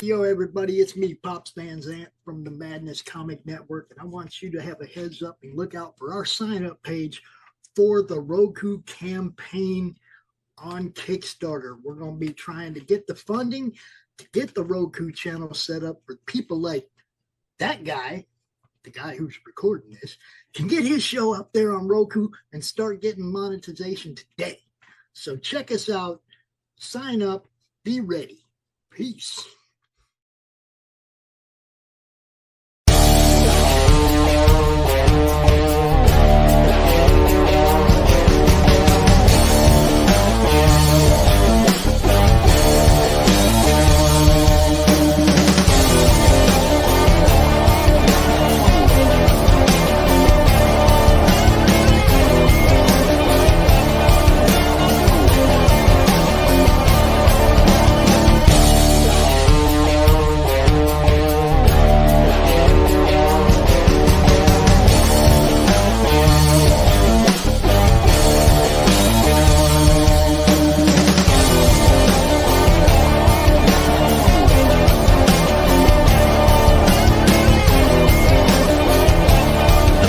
Yo, everybody, it's me, Pops Van Zant from the Madness Comic Network, and I want you to have a heads up and look out for our sign-up page for the Roku campaign on Kickstarter. We're going to be trying to get the funding to get the Roku channel set up for people like that guy, the guy who's recording this, can get his show up there on Roku and start getting monetization today. So check us out, sign up, be ready. Peace.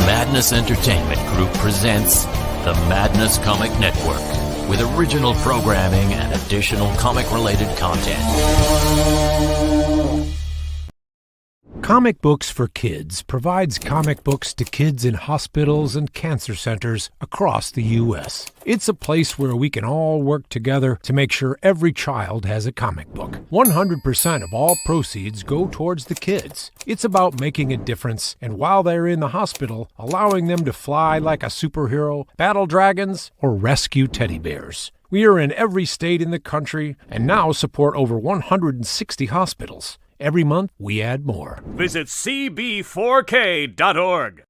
Madness Entertainment Group presents the Madness Comic Network with original programming and additional comic-related content. Comic Books for Kids provides comic books to kids in hospitals and cancer centers across the U.S. It's a place where we can all work together to make sure every child has a comic book. 100% of all proceeds go towards the kids. It's about making a difference, and while they're in the hospital, allowing them to fly like a superhero, battle dragons, or rescue teddy bears. We are in every state in the country and now support over 160 hospitals. Every month, we add more. Visit cb4k.org.